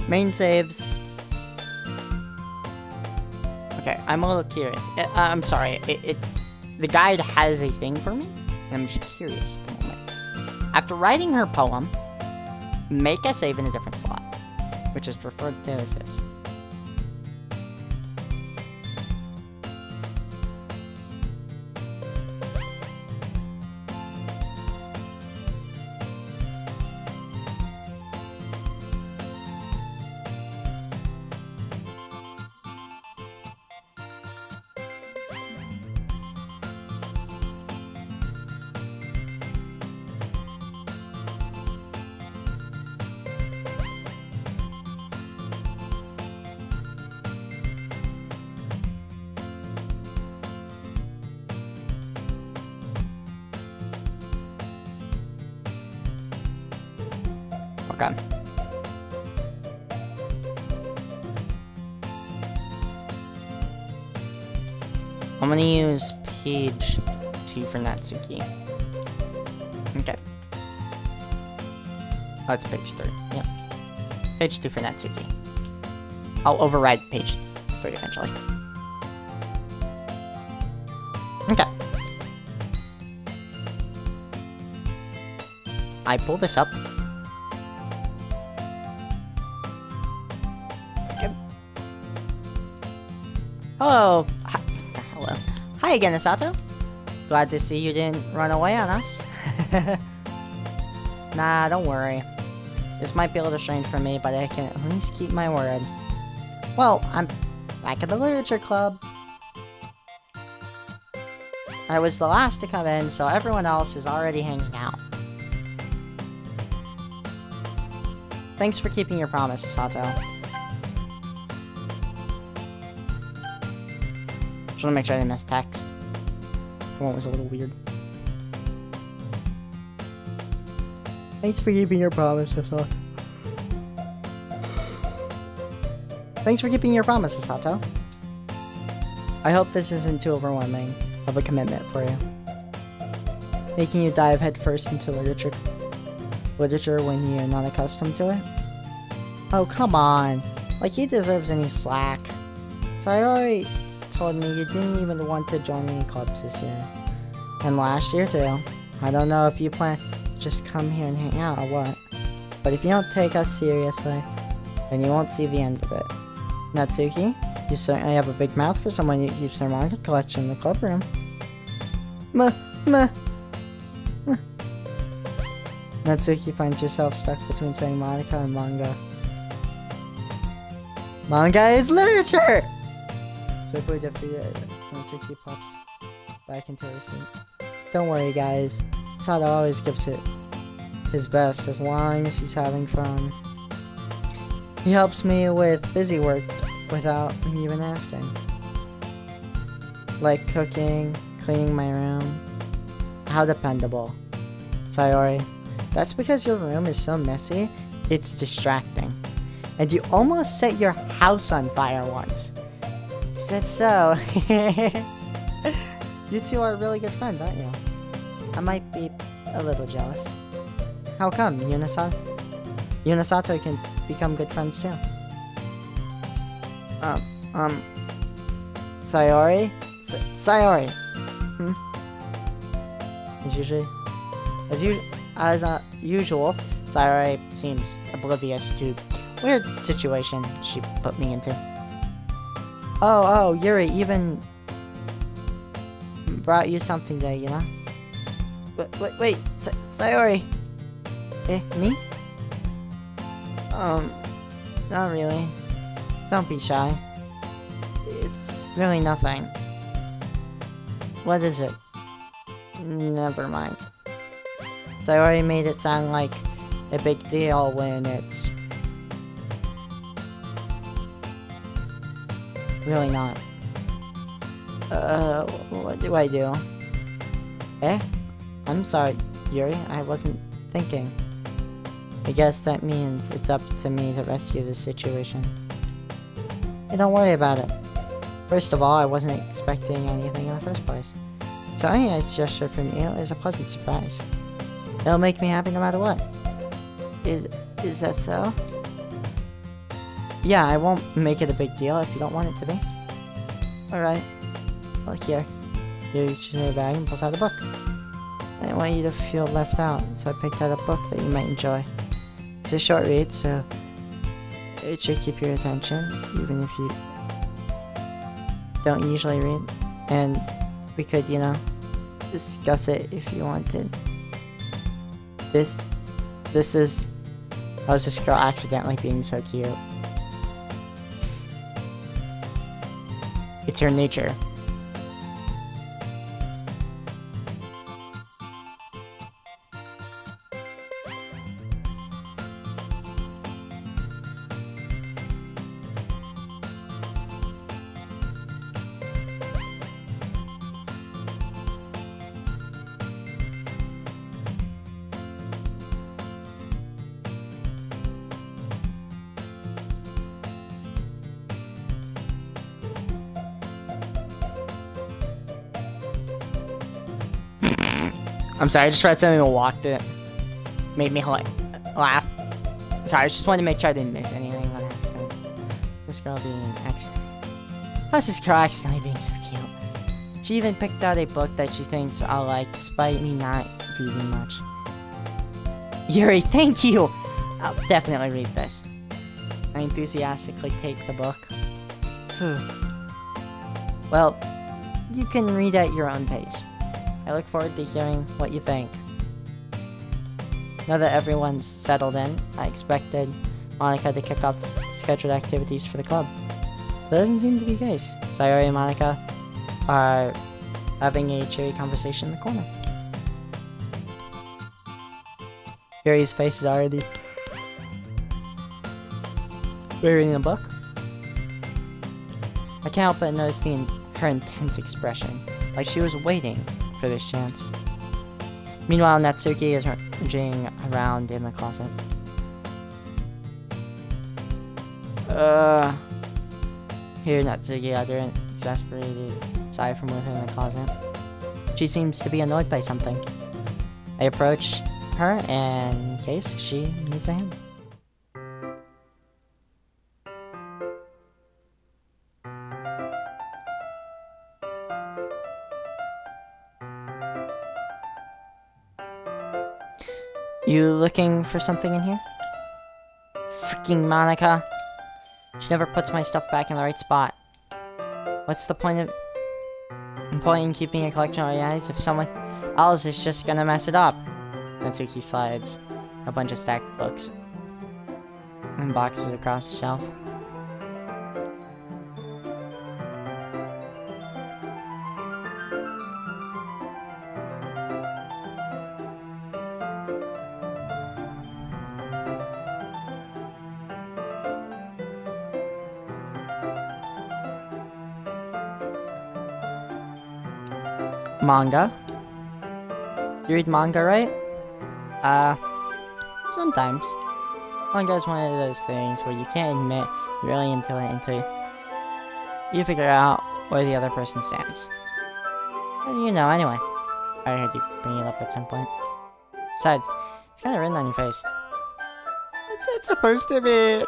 Main saves. Okay, I'm a little curious. I'm sorry. It's the guide has a thing for me, and I'm just curious at the moment. After writing her poem, make a save in a different slot, which is referred to as this. Okay. I'm gonna use page 2 for Natsuki. Okay. Oh, it's page 3. Yep. Page 2 for Natsuki. I'll override page 3 eventually. Okay. I pull this up. Hello. Hello. Hi again, Asato. Glad to see you didn't run away on us. Nah, don't worry. This might be a little strange for me, but I can at least keep my word. Well, I'm back at the literature club. I was the last to come in, so everyone else is already hanging out. Thanks for keeping your promise, Asato. Just want to make sure I didn't miss text. The one was a little weird. Thanks for keeping your promise, Asato. Thanks for keeping your promise, Asato. I hope this isn't too overwhelming of a commitment for you. Making you dive headfirst into literature when you're not accustomed to it? Oh, come on. Like he deserves any slack. So I already told me you didn't even want to join any clubs this year. And last year too. I don't know if you plan to just come here and hang out or what. But if you don't take us seriously, then you won't see the end of it. Natsuki, you certainly have a big mouth for someone who keeps their manga collection in the club room. Natsuki finds herself stuck between saying Monica and manga. Manga is literature! Swiftly defeated, Natsuki pops back into her seat. Don't worry, guys. Sada always gives it his best as long as he's having fun. He helps me with busy work without me even asking. Like cooking, cleaning my room. How dependable. Sayori, that's because your room is so messy, it's distracting. And you almost set your house on fire once. Is that so? You two are really good friends, aren't you? I might be a little jealous. How come, Yunasato? Yunasato can become good friends too. Sayori? Sayori! As usual, Sayori seems oblivious to weird situation she put me into. Oh, Yuri even brought you something there, you know? Wait, Sayori! Me? Not really. Don't be shy. It's really nothing. What is it? Never mind. Sayori made it sound like a big deal when it's really not. What do I do? I'm sorry, Yuri, I wasn't thinking. I guess that means it's up to me to rescue this situation. Hey, don't worry about it. First of all, I wasn't expecting anything in the first place. So any nice gesture from you is a pleasant surprise. It'll make me happy no matter what. Is that so? Yeah, I won't make it a big deal if you don't want it to be. Alright. Well, here. He reaches in your bag and pulls out a book. I didn't want you to feel left out, so I picked out a book that you might enjoy. It's a short read, so it should keep your attention, even if you don't usually read. And we could, you know, discuss it if you wanted. This is... How is this girl accidentally being so cute? It's her nature. I'm sorry, I just read something that walked that made me laugh. Sorry, I just wanted to make sure I didn't miss anything on accident. This girl being accident. How's this girl accidentally being so cute? She even picked out a book that she thinks I'll like, despite me not reading much. Yuri, thank you! I'll definitely read this. I enthusiastically take the book. Well, you can read at your own pace. I look forward to hearing what you think. Now that everyone's settled in, I expected Monica to kick off scheduled activities for the club. That doesn't seem to be the case. Sayori and Monica are having a cheery conversation in the corner. Yuri's face is already reading the book. I can't help but notice her intense expression, like she was waiting for this chance. Meanwhile, Natsuki is ranging around in the closet. Here Natsuki utter an exasperated sigh from within the closet. She seems to be annoyed by something. I approach her in case she needs a hand. You looking for something in here? Freaking Monica. She never puts my stuff back in the right spot. What's the point in keeping a collection of items if someone else is just gonna mess it up? Natsuki slides a bunch of stacked books and boxes across the shelf. Manga? You read manga, right? Sometimes. Manga is one of those things where you can't admit you're really into it until you figure out where the other person stands. And you know, anyway. I heard you bring it up at some point. Besides, it's kind of written on your face. It's supposed to be.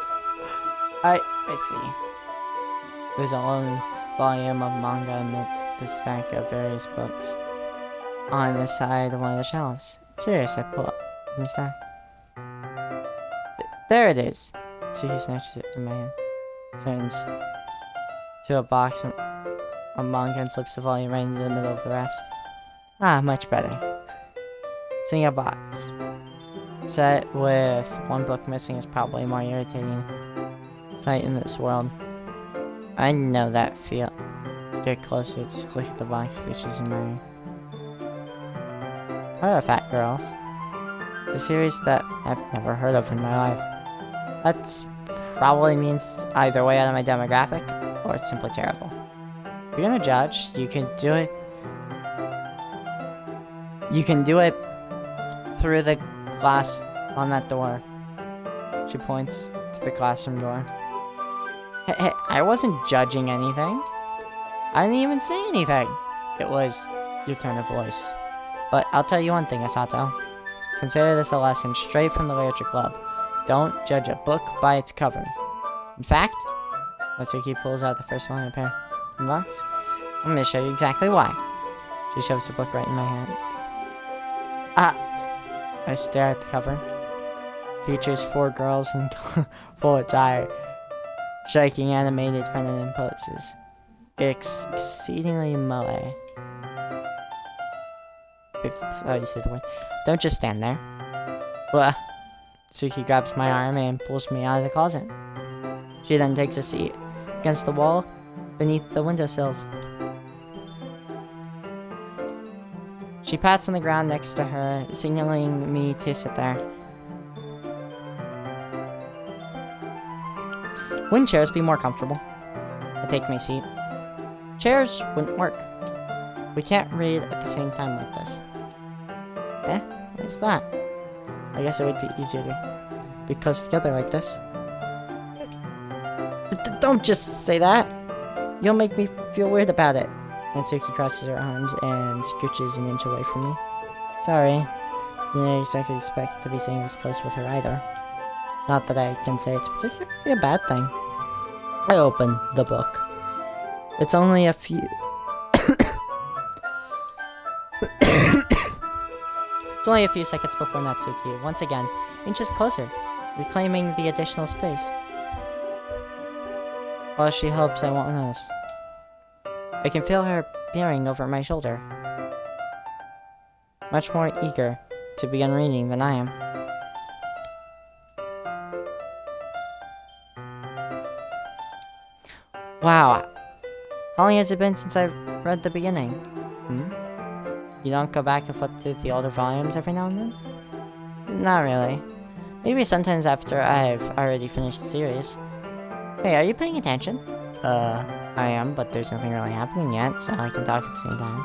I see. There's a lone volume of manga amidst the stack of various books on the side of one of the shelves. Curious, I pull up the stack. There it is. So he snatches it from my hand, turns to a box of manga and slips the volume right into the middle of the rest. Ah, much better. Seeing a box set with one book missing is probably more irritating sight in this world. I know that feel. Get closer, just look at the box stitches in my ear. Fat Girls. It's a series that I've never heard of in my life. That's probably means either way out of my demographic, or it's simply terrible. If you're gonna judge, you can do it. You can do it through the glass on that door. She points to the classroom door. Hey, I wasn't judging anything. I didn't even say anything. It was your tone of voice. But I'll tell you one thing, Asato. Consider this a lesson straight from the Literature Club. Don't judge a book by its cover. In fact, Natsuki pulls out the first one in a pair of box. I'm gonna show you exactly why. She shoves the book right in my hand. I stare at the cover. Features 4 girls in full attire, striking animated feminine poses. Exceedingly moe. If that's how you say the word. Don't just stand there. Blah. Tsuki grabs my arm and pulls me out of the closet. She then takes a seat against the wall beneath the windowsills. She pats on the ground next to her, signaling me to sit there. Wouldn't chairs be more comfortable? I take my seat. Chairs wouldn't work. We can't read at the same time like this. Eh? What's that? I guess it would be easier to be close together like this. Don't just say that! You'll make me feel weird about it. Natsuki crosses her arms and scooches an inch away from me. Sorry. Didn't exactly expect to be sitting this close with her either. Not that I can say it's particularly a bad thing. I open the book. It's only a few... It's only a few seconds before Natsuki, once again, inches closer, reclaiming the additional space. Well, she hopes I won't notice. I can feel her peering over my shoulder. Much more eager to begin reading than I am. Wow. How long has it been since I read the beginning? You don't go back and flip through the older volumes every now and then? Not really. Maybe sometimes after I've already finished the series. Hey, are you paying attention? I am, but there's nothing really happening yet, so I can talk at the same time.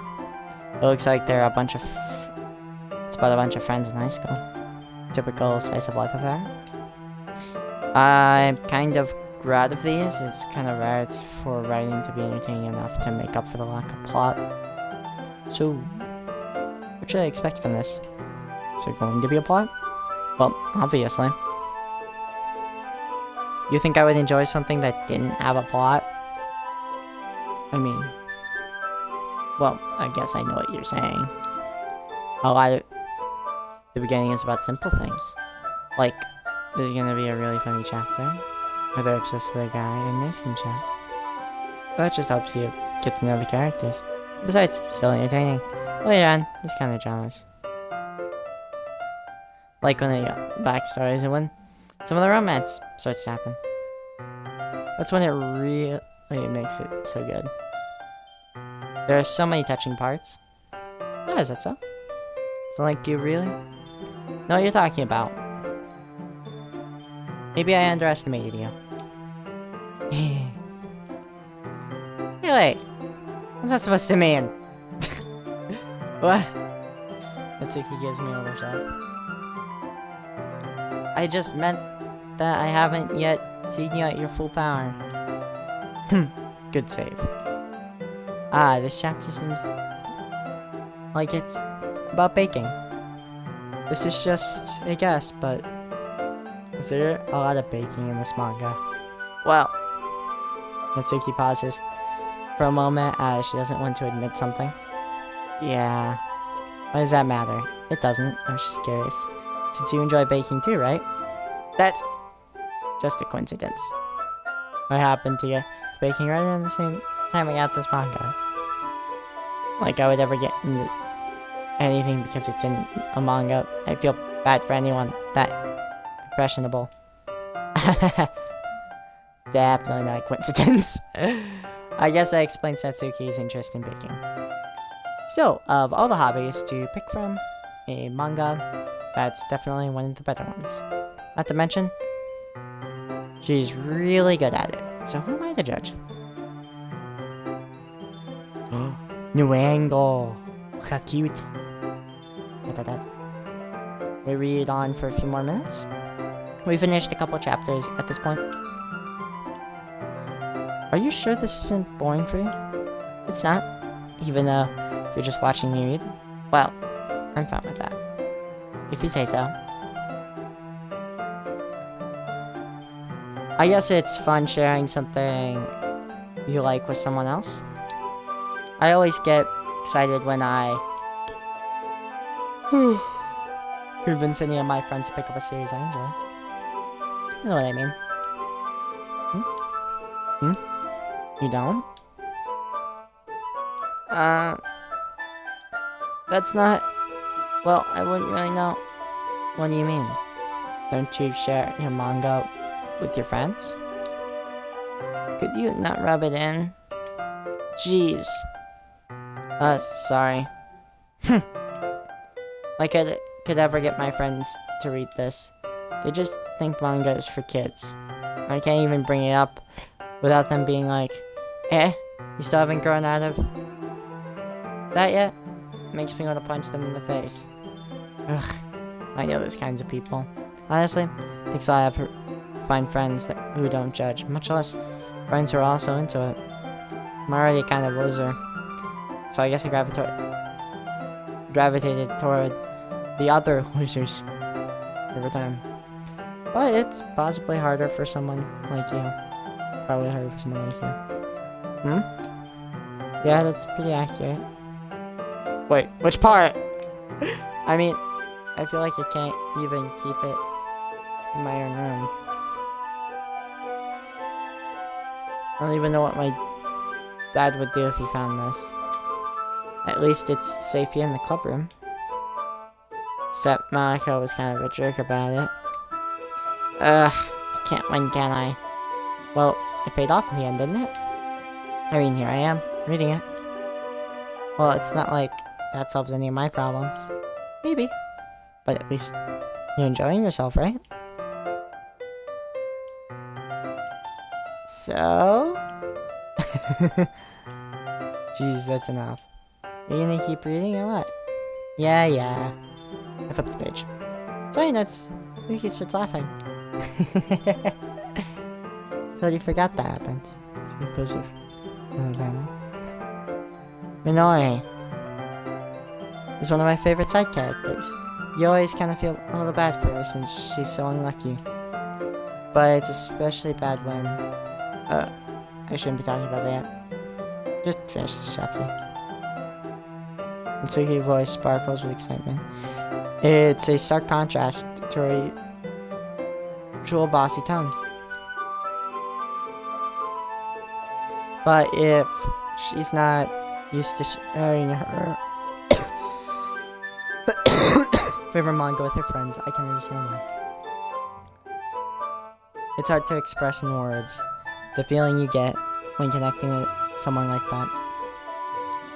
It looks like there are a bunch of... It's about a bunch of friends in high school. Typical slice of life affair. I'm kind of glad of these. It's kind of rare for writing to be entertaining enough to make up for the lack of plot. So, what should I expect from this? Is there going to be a plot? Well, obviously. You think I would enjoy something that didn't have a plot? I mean... Well, I guess I know what you're saying. A lot of... The beginning is about simple things. Like, there's gonna be a really funny chapter, where they're obsessed with a guy in an ice cream shop. That just helps you get to know the characters. Besides, it's still entertaining. Later on, it's kind of dramas. Like when the backstories and when some of the romance starts to happen. That's when it really makes it so good. There are so many touching parts. Oh, is that so? So like, do you really know what you're talking about? Maybe I underestimated you. Hey, wait. What's that supposed to mean? What? Natsuki gives me a little shove. I just meant that I haven't yet seen you at your full power. Good save. Ah, this chapter seems like it's about baking. This is just a guess, but is there a lot of baking in this manga? Well, Natsuki pauses for a moment as she doesn't want to admit something. Yeah. What does that matter? It doesn't. I was just curious. Since you enjoy baking too, right? That's just a coincidence. What happened to you? It's baking right around the same time I got this manga. Like I would ever get into anything because it's in a manga. I feel bad for anyone that impressionable. Definitely not a coincidence. I guess that explains Satsuki's interest in baking. Still, of all the hobbies to pick from, a manga, that's definitely one of the better ones. Not to mention, she's really good at it. So who am I to judge? New angle. Look how cute. We read on for a few more minutes. We finished a couple chapters at this point. Are you sure this isn't boring for you? It's not, even though you're just watching me read. Well, I'm fine with that. If you say so. I guess it's fun sharing something you like with someone else. I always get excited when I convince any of my friends to pick up a series I enjoy. You know what I mean? You don't? That's not... Well, I wouldn't really know. What do you mean? Don't you share your manga with your friends? Could you not rub it in? Jeez. Sorry. Like I could ever get my friends to read this. They just think manga is for kids. I can't even bring it up without them being like, you still haven't grown out of that yet? Makes me want to punch them in the face. Ugh, I know those kinds of people. Honestly, thinks I have find friends who don't judge, much less friends who are also into it. I'm already kind of a loser, so I guess I gravitated toward the other losers over time. But it's possibly harder for someone like you. Probably harder for someone like you. Yeah, that's pretty accurate. Wait, which part? I mean, I feel like I can't even keep it in my own room. I don't even know what my dad would do if he found this. At least it's safe here in the club room. Except Monaco was kind of a jerk about it. I can't win, can I? Well, it paid off in the end, didn't it? I mean, here I am, reading it. Well, it's not like that solves any of my problems. Maybe. But at least you're enjoying yourself, right? So? Jeez, that's enough. Are you gonna keep reading or what? Yeah. I flipped the page. Sorry, nuts. Yuki starts laughing. Totally forgot that happens. It's because of them. Minori is one of my favorite side characters. You always kind of feel a little bad for her since she's so unlucky. But it's especially bad when... I shouldn't be talking about that. Just finish this chapter. Natsuki's voice sparkles with excitement. It's a stark contrast to her usual bossy tone. But if she's not used to sharing her favorite manga with her friends. I can understand why. It's hard to express in words the feeling you get when connecting with someone like that.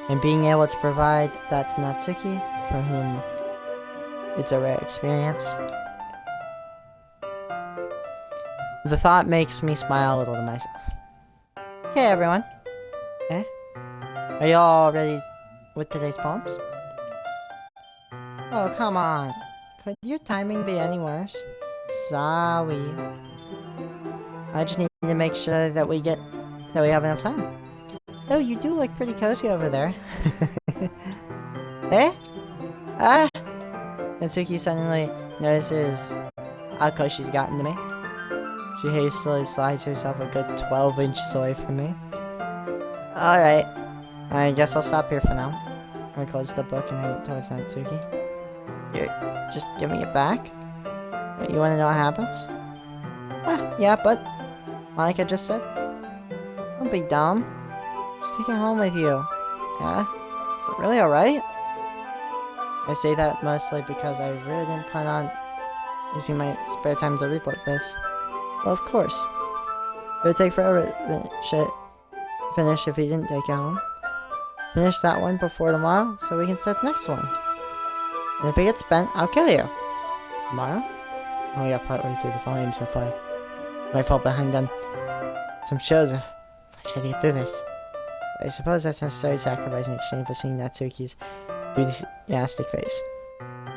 And being able to provide that to Natsuki, for whom it's a rare experience. The thought makes me smile a little to myself. Okay, everyone. Eh? Are you all ready with today's poems? Oh, come on. Could your timing be any worse? Sorry. I just need to make sure that we have enough time. Oh, you do look pretty cozy over there. Eh? Ah! Natsuki suddenly notices how close she's gotten to me. She hastily slides herself a good 12 inches away from me. Alright. I guess I'll stop here for now. I close the book and hand it towards Natsuki. Here, just give me it back. You wanna know what happens? Ah, yeah, but Monica just said. Don't be dumb. Just take it home with you. Yeah? Is it really alright? I say that mostly because I really didn't plan on using my spare time to read like this. Well, of course. It would take forever to finish if you didn't take it home. Finish that one before tomorrow, so we can start the next one. And if it gets spent, I'll kill you. Tomorrow? I only got partway through the volume so far. I fall behind on some shows if I try to get through this. But I suppose that's necessary sacrifice in exchange for seeing Natsuki's enthusiastic face.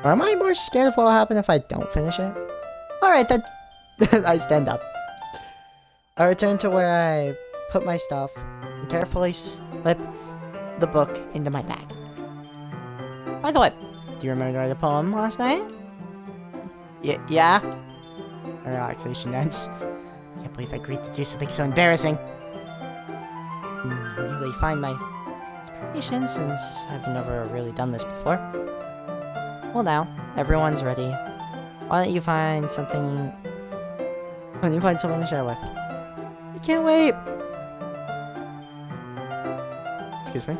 Or am I more scared of what will happen if I don't finish it? Alright then. I stand up. I return to where I put my stuff and carefully slip the book into my bag. By the way, do you remember to write a poem last night? Yeah? My relaxation ends. I can't believe I agreed to do something so embarrassing. I really find my inspiration since I've never really done this before. Well now, everyone's ready. Why don't you find something... When you find someone to share with. I can't wait! Excuse me?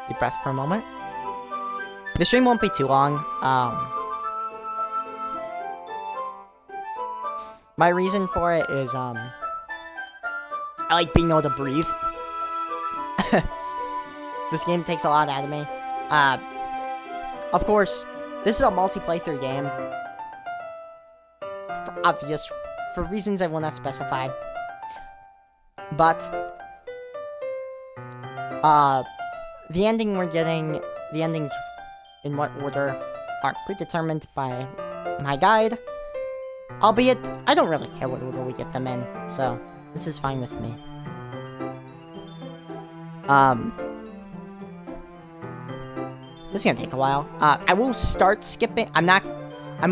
Deep breath for a moment. The stream won't be too long. My reason for it is, I like being able to breathe. This game takes a lot out of me. Of course, this is a multi-playthrough game. For reasons I will not specify. But, the ending we're getting, the endings in what order are predetermined by my guide. Albeit, I don't really care what order we get them in, so this is fine with me. This is gonna take a while. I will start skipping. I'm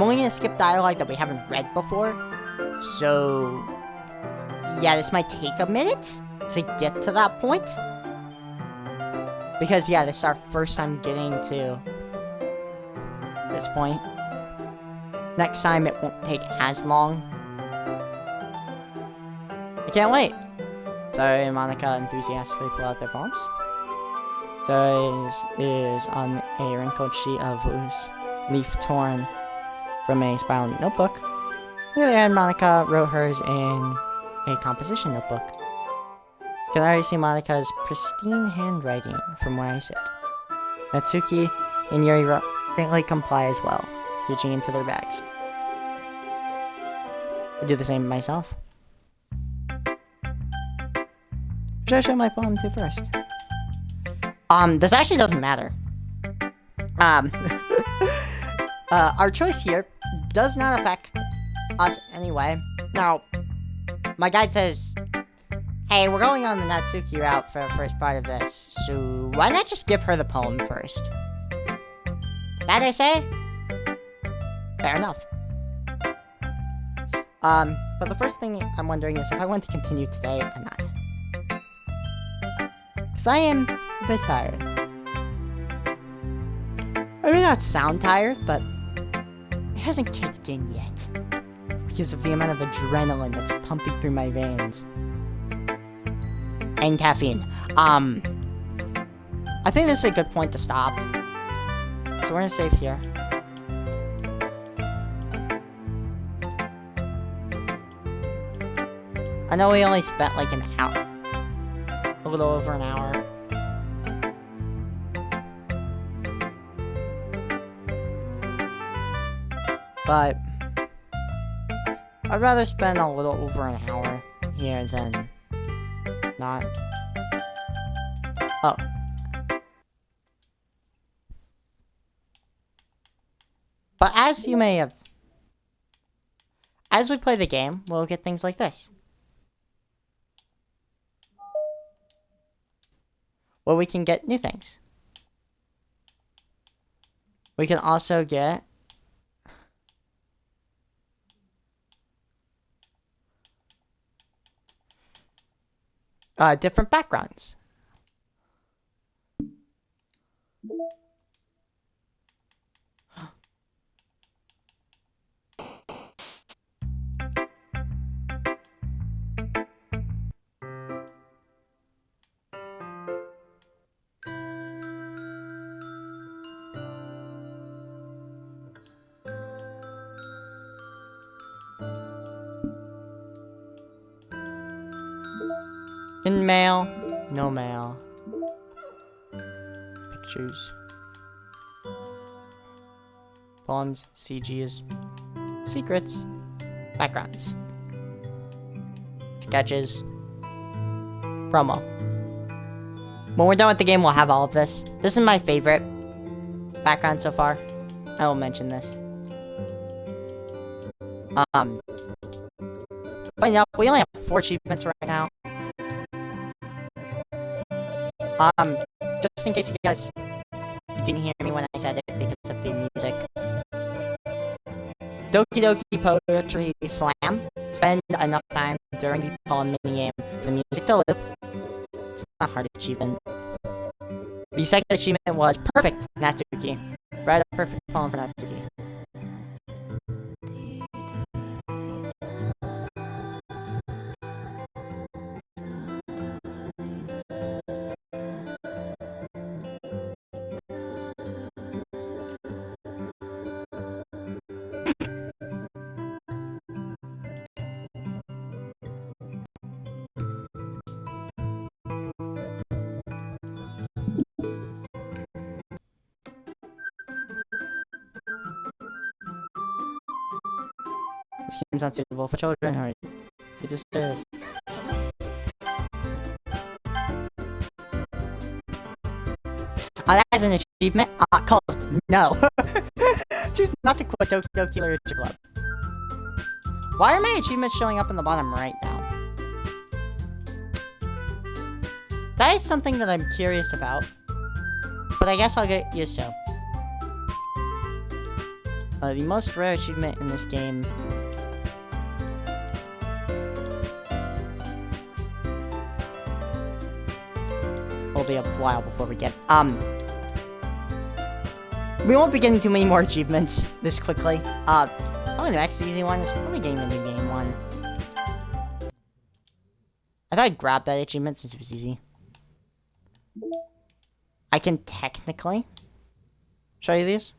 only gonna skip dialogue that we haven't read before. So, yeah, this might take a minute to get to that point. Because, yeah, this is our first time getting to this point. Next time, it won't take as long. I can't wait. So, Monica enthusiastically pull out their poems. So, is on a wrinkled sheet of loose leaf torn from a spiral notebook. On the other hand, Monica wrote hers in a composition notebook. You can already see Monica's pristine handwriting from where I sit. Natsuki and Yuri reluctantly comply as well, reaching into their bags. I do the same myself. Should I show my poem to first? This actually doesn't matter. Our choice here does not affect us anyway. Now, my guide says, hey, we're going on the Natsuki route for the first part of this, so why not just give her the poem first? That I say? Fair enough. But the first thing I'm wondering is if I want to continue today or not. Because I am a bit tired. I may not sound tired, but it hasn't kicked in yet. because of the amount of adrenaline that's pumping through my veins. And caffeine. I think this is a good point to stop. So we're gonna save here. I know we only spent like an hour. A little over an hour. But I'd rather spend a little over an hour here than not. Oh. But as you may have... As we play the game, we'll get things like this. Where we can get new things. We can also get... different backgrounds. In mail, no mail. Pictures. Poems, CGs. Secrets. Backgrounds. Sketches. Promo. When we're done with the game, we'll have all of this. This is my favorite background so far. I will mention this. Funny enough, we only have 4 achievements right now. Just in case you guys didn't hear me when I said it because of the music. Doki Doki Poetry Slam. Spend enough time during the poem minigame for the music to loop. It's not a hard achievement. The second achievement was Perfect Natsuki. Write a perfect poem for Natsuki. This game's not suitable for children, or you disturb. That is an achievement. Called No. Choose not to quit Doki Doki Literature Club. Why are my achievements showing up in the bottom right now? That is something that I'm curious about. But I guess I'll get used to. The most rare achievement in this game. Will be a while before we get we won't be getting too many more achievements this quickly. Probably the next easy one is probably getting the new game one. I thought I'd grab that achievement since it was easy. I can technically show you these.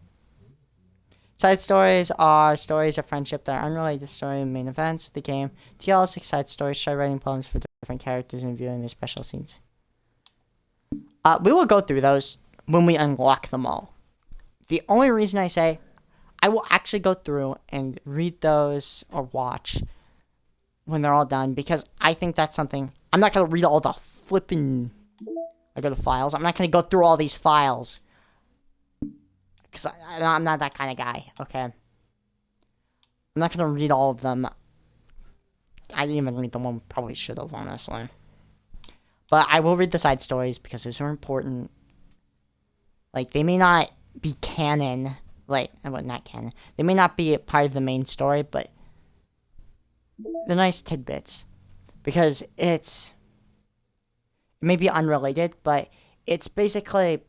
Side stories are stories of friendship that are unrelated to the story and main events of the game. To get all 6 side stories, try writing poems for different characters and viewing their special scenes. We will go through those when we unlock them all. The only reason I say I will actually go through and read those or watch when they're all done, because I think that's something. I'm not going to read all the flipping. I go to files. I'm not going to go through all these files. Because I'm not that kind of guy, okay? I'm not going to read all of them. I didn't even read the one probably should have, honestly. But I will read the side stories because those are important. Like, they may not be canon. Like, well, not canon. They may not be a part of the main story, but they're nice tidbits. Because it may be unrelated, but it's basically,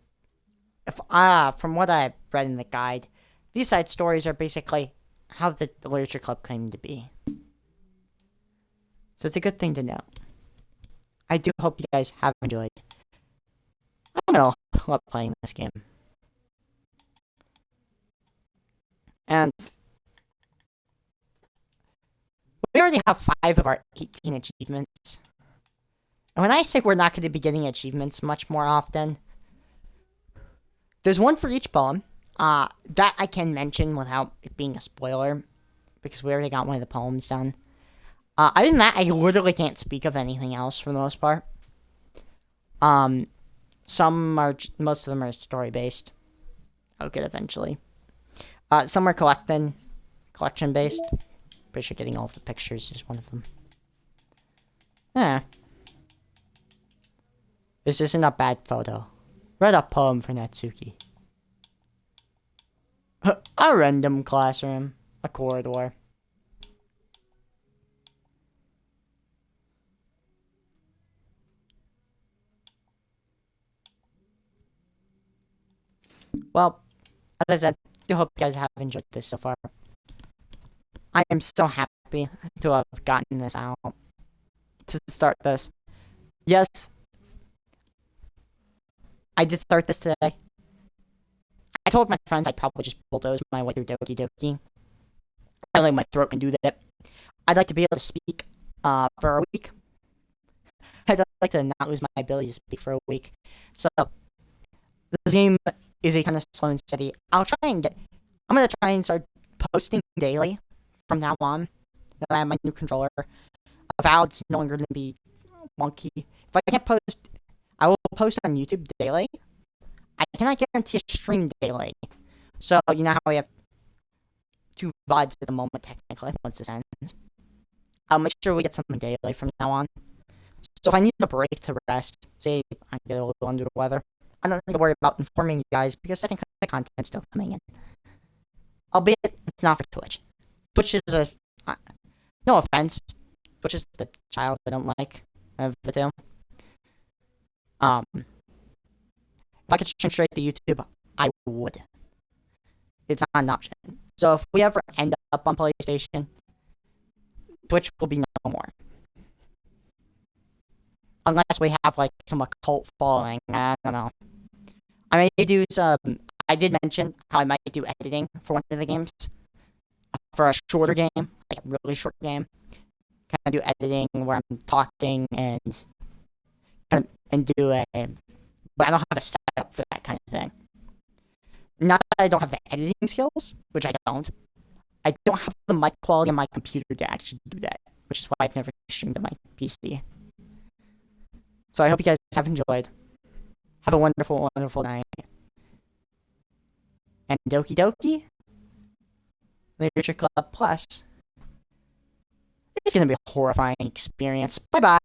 from what I've read in the guide, these side stories are basically how the literature club came to be. So it's a good thing to know. I do hope you guys have enjoyed. I'm gonna love playing this game. And we already have 5 of our 18 achievements. And when I say we're not going to be getting achievements much more often, there's one for each poem. That I can mention without it being a spoiler, because we already got one of the poems done. Other than that, I literally can't speak of anything else for the most part. Most of them are story-based. I'll get eventually. Some are collection-based. Pretty sure getting all of the pictures is one of them. Yeah. This isn't a bad photo. Read a poem for Natsuki. A random classroom. A corridor. Well, as I said, I hope you guys have enjoyed this so far. I am so happy to have gotten this out. To start this. Yes. I did start this today. I told my friends I'd probably just bulldoze my way through Doki. I don't think my throat can do that. I'd like to be able to speak for a week. I'd like to not lose my ability to speak for a week. So, this game is a kind of slow and steady. I'm gonna try and start posting daily from now on. Now that I have my new controller. Avowed's no longer gonna be wonky. If I can't post, I will post on YouTube daily. I cannot guarantee a stream daily. So, you know how we have 2 VODs at the moment, technically, once this ends. I'll make sure we get something daily from now on. So if I need a break to rest, say I get a little under the weather, I don't need to worry about informing you guys, because I think the content's still coming in. Albeit, it's not for Twitch. Twitch is no offense, Twitch is the child I don't like of the two. If I could stream straight to YouTube, I would. It's not an option. So if we ever end up on PlayStation, Twitch will be no more. Unless we have, like, some occult following. I don't know. I may do some... I did mention how I might do editing for one of the games. For a shorter game. Like, a really short game. Kind of do editing where I'm talking and do a... But I don't have a setup for that kind of thing. Not that I don't have the editing skills, which I don't. I don't have the mic quality on my computer to actually do that, which is why I've never streamed on my PC. So I hope you guys have enjoyed. Have a wonderful, wonderful night. And Doki Doki Literature Club Plus. It's gonna be a horrifying experience. Bye-bye.